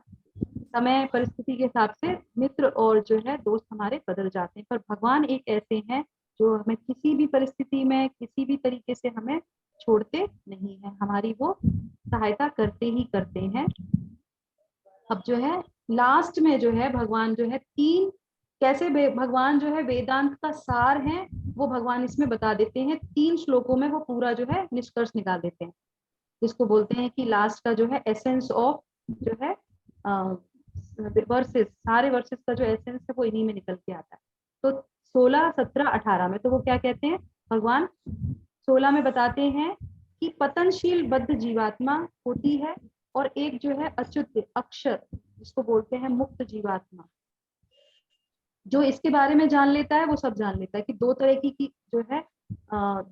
समय परिस्थिति के हिसाब से मित्र और जो है दोस्त हमारे बदल जाते हैं, पर भगवान एक ऐसे हैं जो हमें किसी भी परिस्थिति में किसी भी तरीके से हमें छोड़ते नहीं है, हमारी वो सहायता करते ही करते हैं। अब जो है लास्ट में जो है भगवान जो है 3 कैसे भगवान जो है वेदांत का सार है वो भगवान इसमें बता देते हैं। 3 श्लोकों में वो पूरा जो है निष्कर्ष निकाल देते हैं, जिसको बोलते हैं कि लास्ट का जो है एसेंस ऑफ जो है वर्सेस, सारे वर्सेस का जो एसेंस है वो इन्हीं में निकल के आता है। तो 16, 17, 18 में तो वो क्या कहते हैं भगवान? 16 में बताते हैं कि पतनशील बद्ध जीवात्मा होती है और एक जो है अच्युत अक्षर, जिसको बोलते हैं मुक्त जीवात्मा। जो इसके बारे में जान लेता है वो सब जान लेता है कि 2 तरह की जो है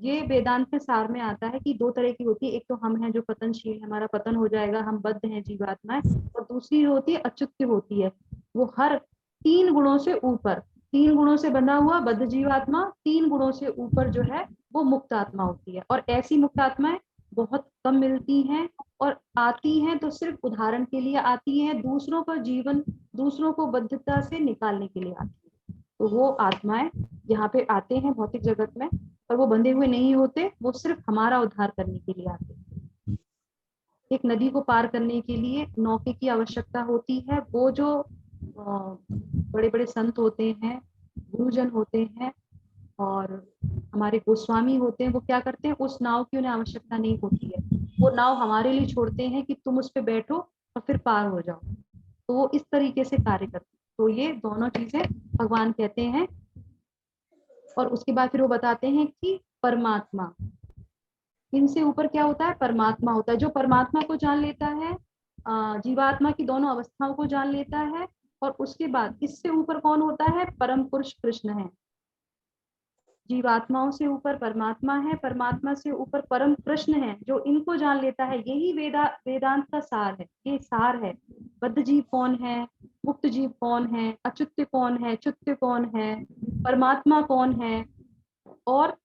ये वेदांत के सार में आता है कि 2 तरह की होती है। एक तो हम हैं जो पतनशील, हमारा पतन हो जाएगा, हम बद्ध हैं जीवात्माएं, और दूसरी होती है अच्युत होती है, वो हर 3 गुणों से ऊपर, 3 गुणों से बंधा हुआ बद्ध जीवात्मा, 3 गुणों से ऊपर जो है वो मुक्त आत्मा होती है। और ऐसी मुक्त आत्माएं बहुत कम मिलती हैं और आती हैं तो सिर्फ उदाहरण के लिए आती हैं, दूसरों का जीवन, दूसरों को बद्धता से निकालने के लिए आती है। तो वो आत्माएं यहाँ पे आते हैं भौतिक जगत में, पर वो बंधे हुए नहीं होते, वो सिर्फ हमारा उद्धार करने के लिए आते हैं। एक नदी को पार करने के लिए नौके की आवश्यकता होती है। वो जो बड़े बड़े संत होते हैं, गुरुजन होते हैं और हमारे गोस्वामी होते हैं, वो क्या करते हैं, उस नाव की उन्हें आवश्यकता नहीं होती है, वो नाव हमारे लिए छोड़ते हैं कि तुम उस पर बैठो और फिर पार हो जाओ। तो वो इस तरीके से कार्य करते हैं। तो ये दोनों चीजें भगवान कहते हैं। और उसके बाद फिर वो बताते हैं कि परमात्मा, इनसे ऊपर क्या होता है? परमात्मा होता है। जो परमात्मा को जान लेता है, जीवात्मा की दोनों अवस्थाओं को जान लेता है, और उसके बाद इससे ऊपर कौन होता है? परम पुरुष कृष्ण है। जीवात्माओं से ऊपर परमात्मा है, परमात्मा से ऊपर परम कृष्ण है। जो इनको जान लेता है, यही वेदांत का सार है। ये सार है, बद्ध जीव कौन है, मुक्त जीव कौन है, अच्युत कौन है, च्युत कौन है, परमात्मा कौन है, और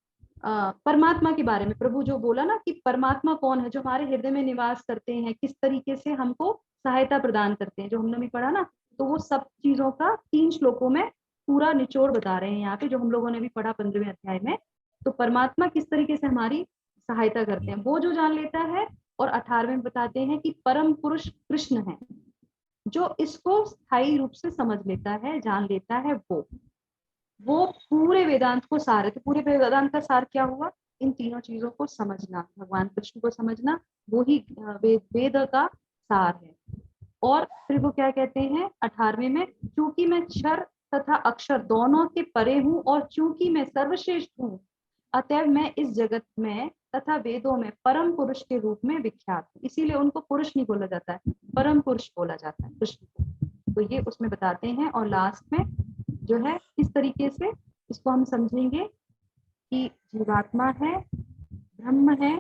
परमात्मा के बारे में प्रभु जो बोला ना कि परमात्मा कौन है, जो हमारे हृदय में निवास करते हैं, किस तरीके से हमको सहायता प्रदान करते हैं, जो हमने भी पढ़ा ना, तो वो सब चीजों का 3 श्लोकों में पूरा निचोड़ बता रहे हैं यहाँ पे, जो हम लोगों ने भी पढ़ा 15वें अध्याय में। तो परमात्मा किस तरीके से हमारी सहायता करते हैं वो जो जान लेता है, और 18वें बताते हैं कि परम पुरुष कृष्ण है, जो इसको स्थायी रूप से समझ लेता है, जान लेता है, वो पूरे वेदांत को सार है। तो पूरे वेदांत का सार क्या हुआ? इन तीनों चीजों को समझना, भगवान कृष्ण को समझना, वो ही वेद का सार है। और फिर वो क्या कहते हैं 18वें में, चूंकि मैं क्षर तथा अक्षर दोनों के परे हूँ और चूंकि मैं सर्वश्रेष्ठ हूँ, अतएव मैं इस जगत में तथा वेदों में परम पुरुष के रूप में विख्यात हूँ। इसीलिए उनको पुरुष नहीं बोला जाता है, परम पुरुष बोला जाता है कृष्ण को। तो ये उसमें बताते हैं। और लास्ट में जो है किस तरीके से इसको हम समझेंगे कि जीवात्मा है, ब्रह्म है,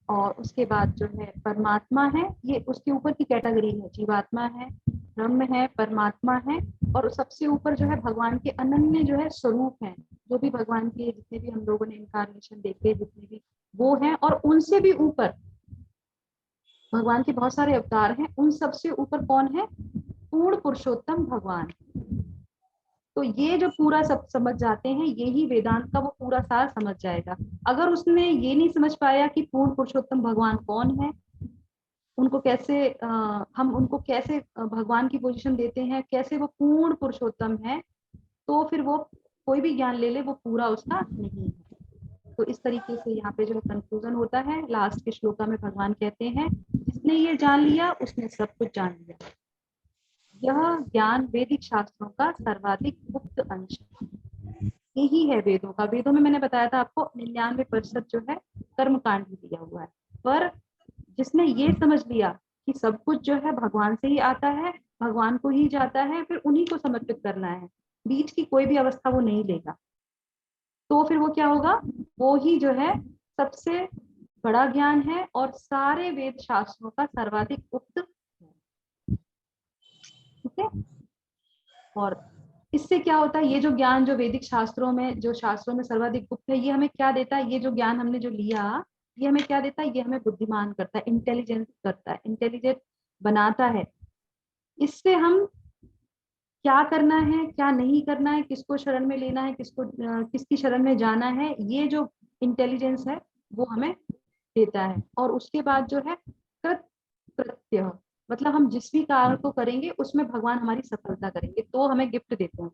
और उसके बाद जो है परमात्मा है, ये उसके ऊपर की कैटेगरी है। जीवात्मा है, ब्रह्म है, परमात्मा है, और सबसे ऊपर जो है भगवान के अनन्य जो है स्वरूप हैं, जो भी भगवान के जितने भी हम लोगों ने इनकारनेशन देखे, जितने भी वो हैं, और उनसे भी ऊपर भगवान के बहुत सारे अवतार हैं, उन सबसे ऊपर कौन है? पूर्ण पुरुषोत्तम भगवान। तो ये जो पूरा सब समझ जाते हैं, यही वेदांत का वो पूरा सार समझ जाएगा। अगर उसने ये नहीं समझ पाया कि पूर्ण पुरुषोत्तम भगवान कौन है, उनको कैसे हम उनको कैसे भगवान की पोजीशन देते हैं, कैसे वो पूर्ण पुरुषोत्तम है, तो फिर वो कोई भी ज्ञान ले ले वो पूरा उसका नहीं है। तो इस तरीके से यहाँ पे जो है कंक्लूजन होता है। लास्ट के श्लोका में भगवान कहते हैं, जिसने ये जान लिया उसने सब कुछ जान लिया। यह ज्ञान वैदिक शास्त्रों का सर्वाधिक गुप्त अंश यही है वेदों का। वेदों में मैंने बताया था आपको 99% जो है कर्मकांड ही दिया हुआ है, पर जिसने ये समझ लिया कि सब कुछ जो है भगवान से ही आता है, भगवान को ही जाता है, फिर उन्हीं को समर्पित करना है, बीच की कोई भी अवस्था वो नहीं लेगा, तो फिर वो क्या होगा? वो ही जो है सबसे बड़ा ज्ञान है और सारे वेद शास्त्रों का सर्वाधिक गुप्त है। ठीक है। और इससे क्या होता है? ये जो ज्ञान जो वैदिक शास्त्रों में, जो शास्त्रों में सर्वाधिक गुप्त है, ये हमें क्या देता है? ये जो ज्ञान हमने जो लिया, ये हमें क्या देता है? ये हमें बुद्धिमान करता है, इंटेलिजेंट करता है, इंटेलिजेंट बनाता है। इससे हम क्या करना है, क्या नहीं करना है, किसको शरण में लेना है, किसकी शरण में जाना है, ये जो इंटेलिजेंस है वो हमें देता है। और उसके बाद जो है कृत कृत्य, मतलब हम जिस भी कार्य को करेंगे उसमें भगवान हमारी सफलता करेंगे, तो हमें गिफ्ट देते हैं।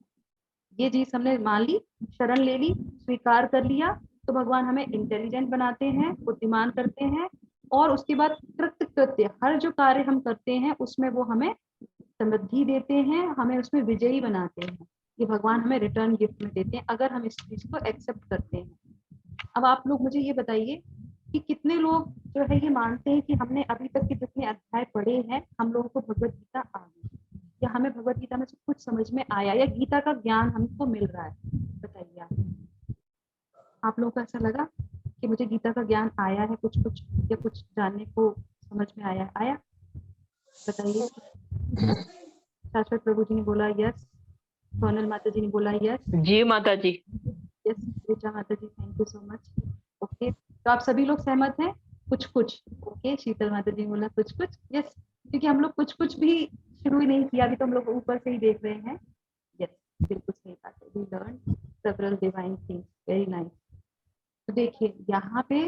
ये चीज हमने मान ली, शरण ले ली, स्वीकार कर लिया, तो भगवान हमें इंटेलिजेंट बनाते हैं, बुद्धिमान करते हैं। और उसके बाद कृत्य, हर जो कार्य हम करते हैं उसमें वो हमें समृद्धि देते हैं, हमें उसमें विजयी बनाते हैं। ये भगवान हमें रिटर्न गिफ्ट में देते हैं अगर हम इस चीज को एक्सेप्ट करते हैं। अब आप लोग मुझे ये बताइए कि कितने लोग जो है ये मानते हैं कि हमने अभी तक के जितने अध्याय पढ़े हैं, हम लोगों को भगवत गीता आ गई, या हमें भगवत गीता में से कुछ समझ में आया, या गीता का ज्ञान हमको मिल रहा है? बताइए आप लोगों को ऐसा लगा कि मुझे गीता का ज्ञान आया है, कुछ कुछ या कुछ जानने को समझ में आया? बताइए। शाश्वत प्रभु जी ने बोला यस, सोनल माता जी ने बोला यस। जी माता जी। यस ऋचा माता ji, thank you so much. Okay, तो आप सभी लोग सहमत हैं? कुछ कुछ। ओके, शीतल माता जी ने बोला कुछ कुछ यस, क्योंकि हम लोग कुछ कुछ भी शुरू ही नहीं किया, अभी तो हम लोग ऊपर से ही देख रहे हैं। यस, बिल्कुल सही बात है। We learn several divine things, very nice. तो देखिए यहाँ पे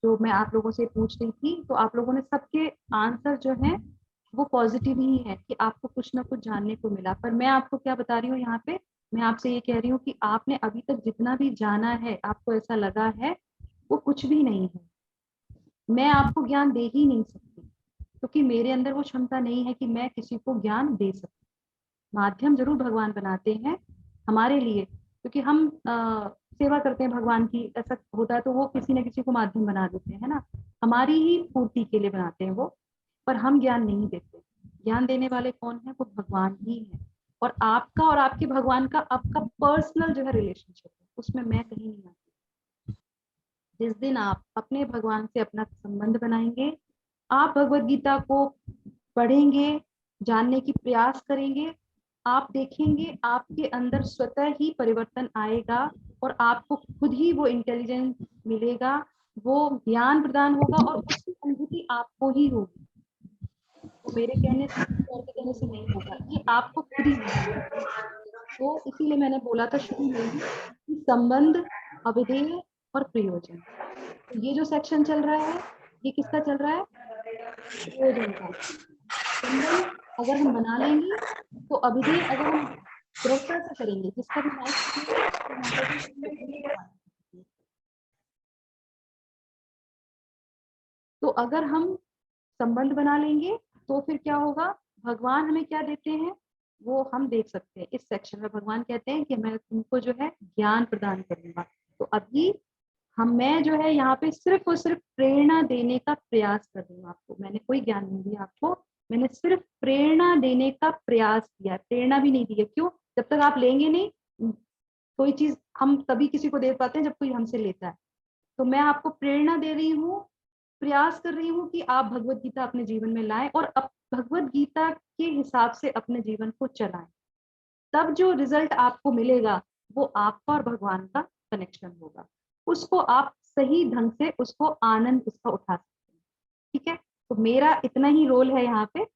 जो मैं आप लोगों से पूछ रही थी, तो आप लोगों ने सबके आंसर जो है वो पॉजिटिव ही है कि आपको कुछ ना कुछ जानने को मिला। पर मैं आपको क्या बता रही हूँ यहाँ पे, मैं आपसे ये कह रही हूँ कि आपने अभी तक जितना भी जाना है, आपको ऐसा लगा है वो कुछ भी नहीं है। मैं आपको ज्ञान दे ही नहीं सकती, क्योंकि मेरे अंदर वो क्षमता नहीं है कि मैं किसी को ज्ञान दे सकूं। माध्यम जरूर भगवान बनाते हैं हमारे लिए, क्योंकि हम सेवा करते हैं भगवान की, ऐसा होता है तो वो किसी न किसी को माध्यम बना देते हैं ना, हमारी ही पूर्ति के लिए बनाते हैं वो, पर हम ज्ञान नहीं देते। ज्ञान देने वाले कौन है? वो भगवान ही है। और आपका और आपके भगवान का आपका पर्सनल जो है रिलेशनशिप है, उसमें मैं कहीं नहीं आती। जिस दिन आप अपने भगवान से अपना संबंध बनाएंगे, आप भगवत गीता को पढ़ेंगे, जानने की प्रयास करेंगे, आप देखेंगे आपके अंदर स्वतः ही परिवर्तन आएगा। और आपको खुद ही वो इंटेलिजेंस मिलेगा, वो ज्ञान प्रदान होगा और उसकी अनुभूति आपको ही होगी। तो मेरे कहने से, और के कहने से नहीं होगा, ये आपको खुद ही होगा। तो इसीलिए मैंने बोला था शुरू में ही कि संबंध, अभिधेय और प्रयोजन। तो ये जो सेक्शन चल रहा है ये किसका चल रहा है? प्रयोजन का। संबंध अगर हम बना लेंगे तो अभिधेय अगर हम दृढ़ता से करेंगे, जिसका भी तो अगर हम संबंध बना लेंगे तो फिर क्या होगा? भगवान हमें क्या देते हैं वो हम देख सकते हैं। इस सेक्शन में भगवान कहते हैं कि मैं तुमको जो है ज्ञान प्रदान करूंगा। तो अभी मैं जो है यहाँ पे सिर्फ और सिर्फ प्रेरणा देने का प्रयास कर रही हूँ आपको। मैंने कोई ज्ञान नहीं दिया आपको, मैंने सिर्फ प्रेरणा देने का प्रयास किया है, प्रेरणा भी नहीं दी है। क्यों? जब तक आप लेंगे नहीं, कोई चीज हम तभी किसी को दे पाते हैं जब कोई हमसे लेता है। तो मैं आपको प्रेरणा दे रही हूँ, प्रयास कर रही हूँ कि आप भगवत गीता अपने जीवन में लाएं और भगवत गीता के हिसाब से अपने जीवन को चलाएं। तब जो रिजल्ट आपको मिलेगा वो आपका और भगवान का कनेक्शन होगा। उसको आप सही ढंग से उसको आनंद उसका उठा सकते हैं। ठीक है, तो मेरा इतना ही रोल है यहाँ पे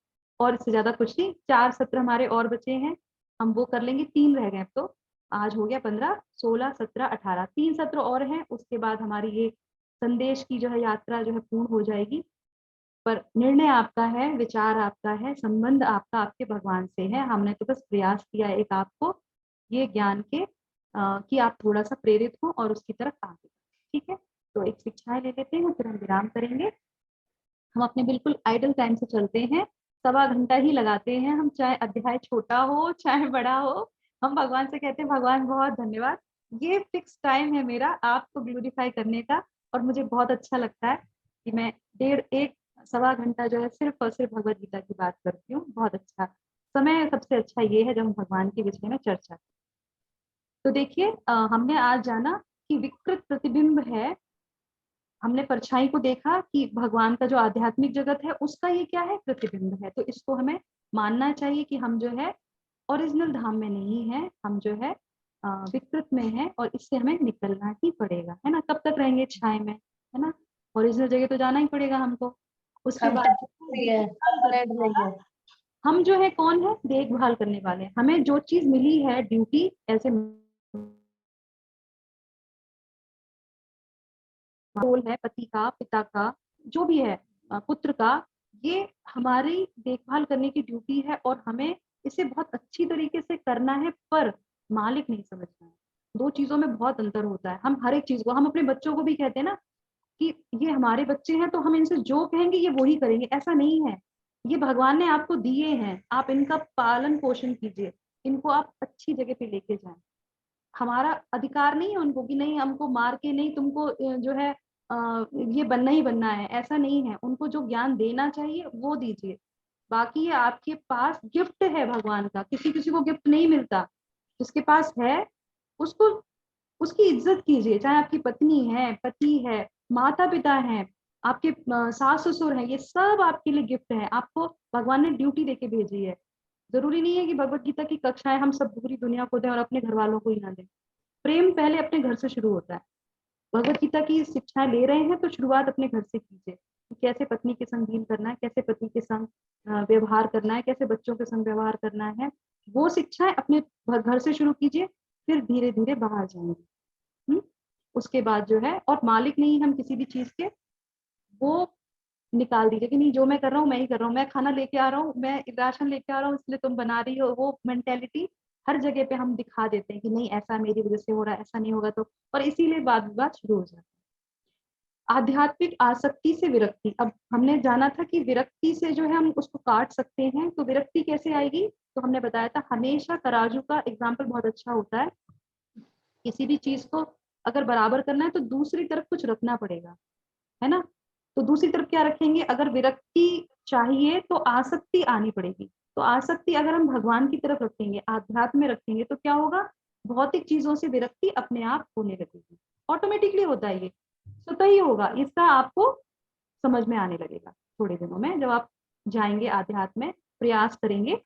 और इससे ज्यादा कुछ नहीं। 4 सत्र हमारे और बचे हैं, हम वो कर लेंगे। 3 रह गए। तो आज हो गया 15, 16, 17, 18, 3 सत्र और हैं। उसके बाद हमारी ये संदेश की जो है यात्रा जो है पूर्ण हो जाएगी। पर निर्णय आपका है, विचार आपका है, संबंध आपका आपके भगवान से है। हमने तो बस प्रयास किया एक आपको ये ज्ञान के कि आप थोड़ा सा प्रेरित हो और उसकी तरफ आगे। ठीक है, तो एक शिक्षाएं ले लेते हैं फिर हम विराम करेंगे। हम अपने बिल्कुल आइडल टाइम से चलते हैं, 1.25 घंटा ही लगाते हैं हम, चाहे अध्याय छोटा हो चाहे बड़ा हो। हम भगवान से कहते हैं भगवान बहुत धन्यवाद, ये फिक्स टाइम है मेरा आपको ब्यूटिफाई करने का। और मुझे बहुत अच्छा लगता है कि मैं 1.5 घंटा जो है सिर्फ और सिर्फ भगवत गीता की बात करती हूँ। बहुत अच्छा समय, सबसे अच्छा ये है जब हम भगवान के विषय में चर्चा। तो देखिए हमने आज जाना कि विकृत प्रतिबिंब है। हमने परछाई को देखा कि भगवान का जो आध्यात्मिक जगत है उसका ये क्या है? प्रतिबिंब है। तो इसको हमें मानना चाहिए कि हम जो है ओरिजिनल धाम में नहीं है, हम जो है विकृत में है और इससे हमें निकलना ही पड़ेगा, है ना। कब तक रहेंगे छाए में, है ना। ओरिजिनल जगह तो जाना ही पड़ेगा हमको। उसके बाद हम जो है कौन है? देखभाल करने वाले। हमें जो चीज मिली है ड्यूटी ऐसे रोल है, पति का, पिता का, जो भी है, पुत्र का, ये हमारी देखभाल करने की ड्यूटी है और हमें इसे बहुत अच्छी तरीके से करना है। पर मालिक नहीं समझना है। 2 चीजों में बहुत अंतर होता है। हम हर एक चीज को, हम अपने बच्चों को भी कहते हैं ना कि ये हमारे बच्चे हैं तो हम इनसे जो कहेंगे ये वही करेंगे, ऐसा नहीं है। ये भगवान ने आपको दिए हैं, आप इनका पालन पोषण कीजिए, इनको आप अच्छी जगह पे लेके जाएं। हमारा अधिकार नहीं है उनको कि नहीं हमको मार के नहीं तुमको जो है ये बनना ही बनना है, ऐसा नहीं है। उनको जो ज्ञान देना चाहिए वो दीजिए। बाकी ये आपके पास गिफ्ट है भगवान का, किसी किसी को गिफ्ट नहीं मिलता। जिसके पास है उसको, उसकी इज्जत कीजिए। चाहे आपकी पत्नी है, पति है, माता पिता है, आपके सास ससुर है, ये सब आपके लिए गिफ्ट है। आपको भगवान ने ड्यूटी देके भेजी है। जरूरी नहीं है कि भगवत गीता की कक्षाएं हम सब पूरी दुनिया को दें और अपने घर वालों को ही ना दें। प्रेम पहले अपने घर से शुरू होता है। भगवत गीता की शिक्षाएं ले रहे हैं तो शुरुआत अपने घर से कीजिए कि कैसे पत्नी के संग डील करना है, कैसे पति के संग व्यवहार करना है, कैसे बच्चों के संग व्यवहार करना है। वो शिक्षाएं अपने घर से शुरू कीजिए, फिर धीरे धीरे बाहर जाएंगे। उसके बाद जो है, और मालिक नहीं हम किसी भी चीज के, वो निकाल दीजिए कि नहीं जो मैं कर रहा हूँ मैं ही कर रहा हूँ, मैं खाना लेके आ रहा हूँ, मैं राशन लेके आ रहा हूँ इसलिए तुम बना रही हो। वो मेंटेलिटी हर जगह पे हम दिखा देते हैं कि नहीं ऐसा मेरी वजह से हो रहा है, ऐसा नहीं होगा तो, और इसीलिए वाद विवाद शुरू हो जाता है। आध्यात्मिक आसक्ति से विरक्ति। अब हमने जाना था कि विरक्ति से जो है हम उसको काट सकते हैं। तो विरक्ति कैसे आएगी? तो हमने बताया था हमेशा तराजू का एग्जाम्पल बहुत अच्छा होता है। किसी भी चीज को अगर बराबर करना है तो दूसरी तरफ कुछ रखना पड़ेगा, है ना। तो दूसरी तरफ क्या रखेंगे? अगर विरक्ति चाहिए तो आसक्ति आनी पड़ेगी। तो आसक्ति अगर हम भगवान की तरफ रखेंगे, आध्यात्म में रखेंगे, तो क्या होगा? भौतिक चीजों से विरक्ति अपने आप होने लगेगी। ऑटोमेटिकली होता है, ये स्वतः ही होगा। इसका आपको समझ में आने लगेगा थोड़े दिनों में। जब आप जाएंगे आध्यात्म में, प्रयास करेंगे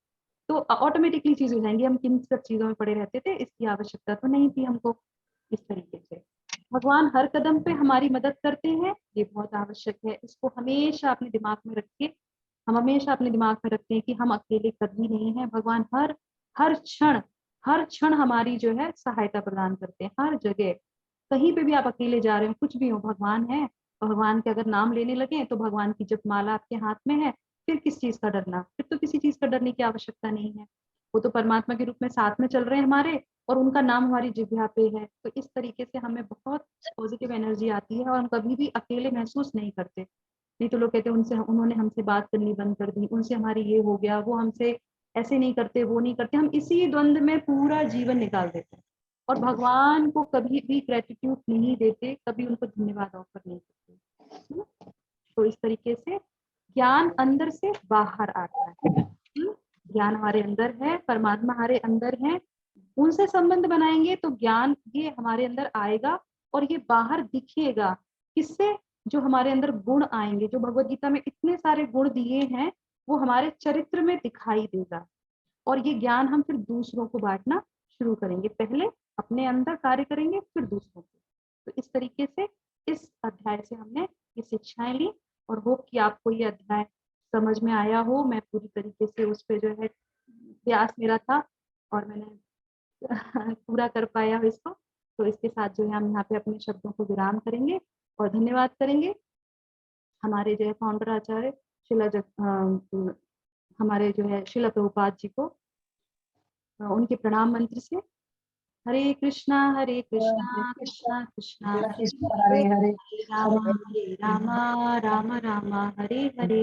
तो ऑटोमेटिकली चीज हो जाएंगी। हम किन सब चीजों में पड़े रहते थे, इसकी आवश्यकता तो नहीं थी हमको। इस तरीके से भगवान हर कदम पे हमारी मदद करते हैं, ये बहुत आवश्यक है। इसको हमेशा अपने दिमाग में रखिए। हम हमेशा अपने दिमाग में रखते हैं कि हम अकेले कभी नहीं हैं। भगवान हर हर क्षण हमारी जो है सहायता प्रदान करते हैं, हर जगह। कहीं पे भी आप अकेले जा रहे हो, कुछ भी हो, भगवान है। और भगवान के अगर नाम लेने लगे तो भगवान की जब माला आपके हाथ में है, फिर किस चीज का डरना, फिर तो किसी चीज का डरने की आवश्यकता नहीं है। वो तो परमात्मा के रूप में साथ में चल रहे हैं हमारे, और उनका नाम हमारी जिह्वा पे है। तो इस तरीके से हमें बहुत पॉजिटिव एनर्जी आती है और हम कभी भी अकेले महसूस नहीं करते। नहीं तो लोग कहते हैं उनसे, उन्होंने हमसे बात करनी बंद कर दी, उनसे हमारी ये हो गया, वो हमसे ऐसे नहीं करते, वो नहीं करते। हम इसी द्वंद में पूरा जीवन निकाल देते हैं और भगवान को कभी भी ग्रेटिट्यूड नहीं देते, कभी उनको धन्यवाद ऑफर नहीं करते। तो इस तरीके से ज्ञान अंदर से बाहर आता है। ज्ञान हमारे अंदर है, परमात्मा हमारे अंदर है, उनसे संबंध बनाएंगे तो ज्ञान ये हमारे अंदर आएगा और ये बाहर दिखेगा। किससे? जो हमारे अंदर गुण आएंगे, जो भगवत गीता में इतने सारे गुण दिए हैं, वो हमारे चरित्र में दिखाई देगा। और ये ज्ञान हम फिर दूसरों को बांटना शुरू करेंगे। पहले अपने अंदर कार्य करेंगे, फिर दूसरों को। तो इस तरीके से इस अध्याय से हमने ये शिक्षाएं ली और होप कि आपको ये अध्याय समझ में आया हो। मैं पूरी तरीके से उस पर जो है प्रयास मेरा था और मैंने पूरा कर पाया हो इसको। तो इसके साथ जो है हम यहाँ पे अपने शब्दों को विराम करेंगे और धन्यवाद करेंगे हमारे जो है फाउंडर आचार्य हमारे जो है शिला प्रभुपाद जी को, उनके प्रणाम मंत्र से। हरे कृष्णा कृष्णा कृष्णा हरे हरे राम राम राम हरे हरे,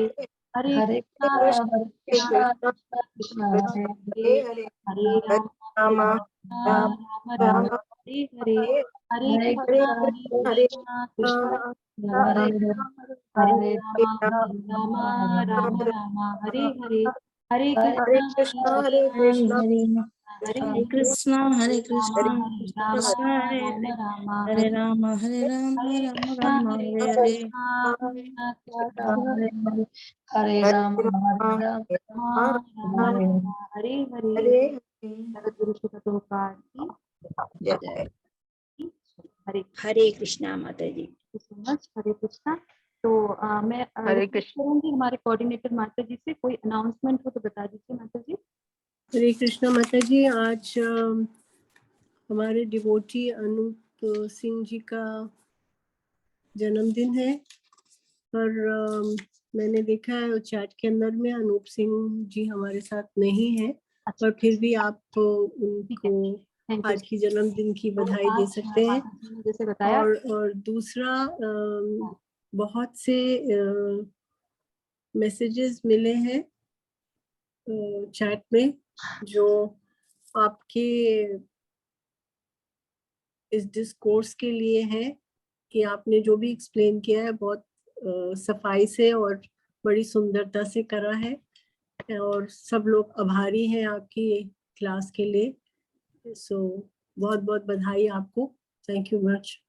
हरे हरे कृष्णा कृष्णा कृष्णा हरे हरे हरे राम राम राम हरे हरे, हरे हरे कृष्णा कृष्णा हरे हरे हरे राम राम राम हरे हरे, हरे हरे कृष्णा हरे कृष्णा हरे कृष्णा राम कृष्णा हरे राम हरे राम हरे राम हरे राम हरे राम कृष्णा राम हरे हरे। हरे राम हरे राम हरे हरे। जगत गुरु श्री प्रभुपाद की हरे हरे कृष्णा माता जी। सो मच। हरे कृष्णा। तो मैं हरे रिक्वेस्ट कृष्ण। करूंगी हमारे कोऑर्डिनेटर माता जी से, कोई अनाउंसमेंट हो तो बता दीजिए माता जी। हरे कृष्णा माता जी। आज हमारे डिवोटी अनूप सिंह जी का जन्मदिन है, पर मैंने देखा है चैट के अंदर में अनूप सिंह जी हमारे साथ नहीं है, पर फिर भी आप उनको आज की जन्मदिन की बधाई दे सकते हैं। जैसे बताया और दूसरा बहुत से मैसेजेस मिले हैं चैट में जो आपके इस डिस्कोर्स के लिए है, कि आपने जो भी एक्सप्लेन किया है बहुत सफाई से और बड़ी सुंदरता से करा है, और सब लोग आभारी हैं आपकी क्लास के लिए। सो बहुत बहुत बधाई आपको। Thank you much.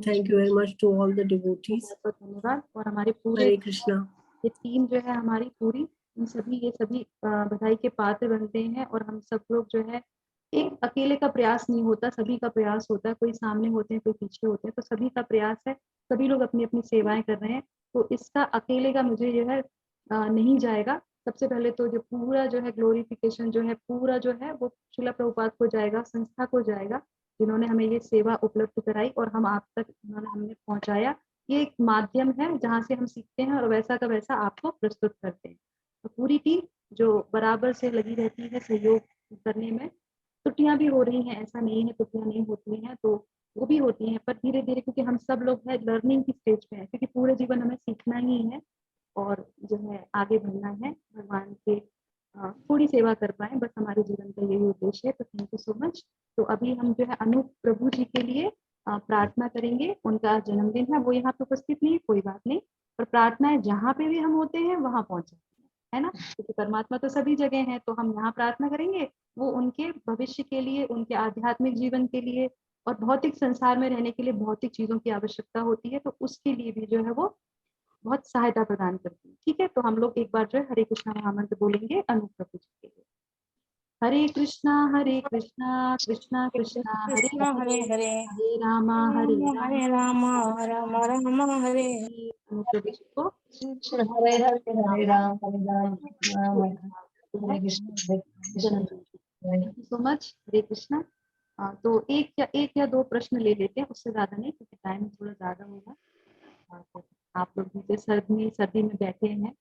Thank you very much to all the devotees. धन्यवाद। और हमारे पूरे हरे कृष्णा। ये टीम जो है हमारी पूरी, ये सभी बधाई के पात्र बनते हैं। और हम सब लोग जो है, एक अकेले का प्रयास नहीं होता, सभी का प्रयास होता है। कोई सामने होते हैं, कोई पीछे होते हैं, तो सभी का प्रयास है। सभी लोग अपनी अपनी सेवाएं कर रहे हैं। तो इसका अकेले का मुझे जो है नहीं जाएगा। सबसे पहले तो जो पूरा जो है ग्लोरिफिकेशन जो है पूरा जो है वो शिला प्रभुपाद को जाएगा, संस्था को जाएगा, जिन्होंने हमें ये सेवा उपलब्ध कराई और हम आप तक हमने पहुंचाया। ये एक माध्यम है जहाँ से हम सीखते हैं और वैसा का वैसा आपको प्रस्तुत करते हैं। तो पूरी टीम जो बराबर से लगी रहती है सहयोग करने में। त्रुटियां भी हो रही हैं, ऐसा नहीं है त्रुटियां नहीं होती हैं, तो वो भी होती हैं, पर धीरे धीरे, क्योंकि हम सब लोग है लर्निंग की स्टेज पे हैं, क्योंकि पूरे जीवन हमें सीखना ही है और जो है आगे बढ़ना है, भगवान के थोड़ी सेवा कर पाए, बस हमारे जीवन का यही उद्देश्य है। तो थैंक यू सो मच। तो अभी हम जो है अनूप प्रभु जी के लिए प्रार्थना करेंगे। उनका जन्मदिन है, वो यहाँ पे उपस्थित नहीं, कोई बात नहीं, पर प्रार्थना है जहाँ पे भी हम होते हैं वहां पहुंचे, है ना, क्योंकि परमात्मा तो सभी जगह है। तो हम यहाँ प्रार्थना करेंगे वो उनके भविष्य के लिए, उनके आध्यात्मिक जीवन के लिए, और भौतिक संसार में रहने के लिए भौतिक चीजों की आवश्यकता होती है, तो उसके लिए भी जो है वो बहुत सहायता प्रदान करती है। ठीक है, तो हम लोग एक बार जो है हरे कृष्णा महामंत्र बोलेंगे अनूप प्रभु जी के लिए। हरे कृष्णा कृष्णा कृष्णा हरे हरे हरे हरे रामा हरे राम राम राम हरे अनुप्रवेश को Hare Hare Hare Ram Ram Hare Krishna Hare Krishna thank you so much. Hare Krishna. तो एक या दो प्रश्न ले लेते हैं, उससे ज्यादा नहीं, क्योंकि टाइम थोड़ा ज्यादा होगा। तो आप लोग भी सर्दी में बैठे हैं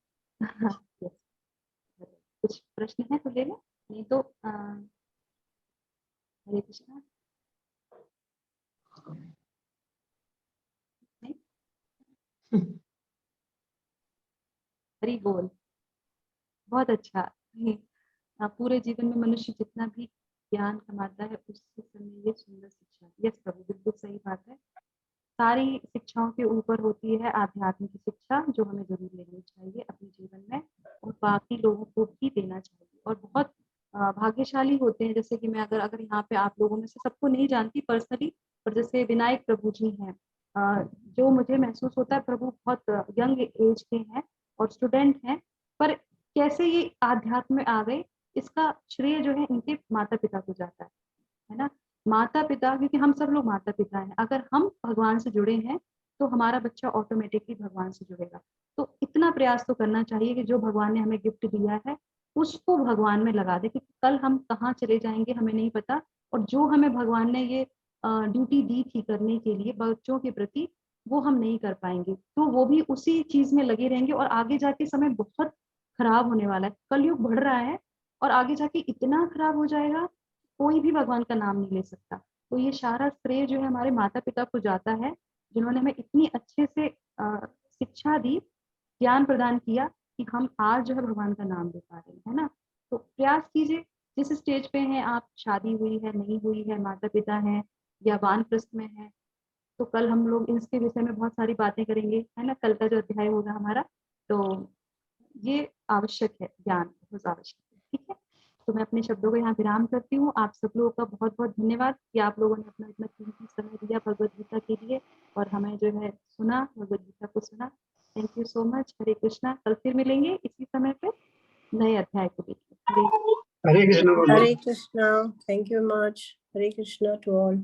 कुछ प्रश्न है तो ले लें, नहीं तो हरे कृष्णा। हरि बोल। बहुत अच्छा। पूरे जीवन में मनुष्य जितना भी ज्ञान कमाता है उससे समय ये सुंदर शिक्षा। यस प्रभु, बिल्कुल सही बात है। सारी शिक्षाओं के ऊपर होती है आध्यात्मिक शिक्षा, जो हमें जरूर लेनी चाहिए अपने जीवन में और बाकी लोगों को भी देना चाहिए। और बहुत भाग्यशाली होते हैं, जैसे कि मैं अगर यहाँ पे आप लोगों में से सबको नहीं जानती पर्सनली, पर जैसे विनायक प्रभु जी हैं, जो मुझे महसूस होता है प्रभु बहुत यंग एज के हैं और स्टूडेंट हैं, पर कैसे ये आध्यात्म में आ गए, इसका श्रेय जो है इनके माता पिता को जाता है ना। माता पिता, क्योंकि हम सब लोग माता पिता हैं, अगर हम भगवान से जुड़े हैं तो हमारा बच्चा ऑटोमेटिकली भगवान से जुड़ेगा। तो इतना प्रयास तो करना चाहिए कि जो भगवान ने हमें गिफ्ट दिया है उसको भगवान में लगा दे, क्योंकि कल हम कहाँ चले जाएंगे हमें नहीं पता। और जो हमें भगवान ने ये ड्यूटी दी थी करने के लिए बच्चों के प्रति, वो हम नहीं कर पाएंगे, तो वो भी उसी चीज में लगे रहेंगे और आगे जाके समय बहुत खराब होने वाला है। कलयुग बढ़ रहा है और आगे जाके इतना खराब हो जाएगा, कोई भी भगवान का नाम नहीं ले सकता। तो ये सारा श्रेय जो है हमारे माता पिता को जाता है, जिन्होंने हमें इतनी अच्छे से शिक्षा दी, ज्ञान प्रदान किया कि हम आज जो है भगवान का नाम ले पा रहे हैं, है ना। तो प्रयास कीजिए, जिस स्टेज पे हैं आप, शादी हुई है नहीं हुई है, माता पिता हैं या वानप्रस्थ में है, तो कल हम लोग इसके विषय में बहुत सारी बातें करेंगे, है ना। कल का जो अध्याय होगा हमारा, तो ये आवश्यक है, ज्ञान बहुत आवश्यक है। ठीक है, तो मैं अपने शब्दों को यहाँ विराम करती हूँ। आप सब लोगों का बहुत बहुत धन्यवाद कि आप लोगों ने अपना इतना कीमती समय दिया भगवद गीता के लिए और हमें जो है सुना, भगवद गीता को सुना। Thank you so much. Hare Krishna. कल फिर मिलेंगे इसी समय पे नए अध्याय को लेकर। Hare Krishna. Hare Krishna. Thank you much. Hare Krishna to all.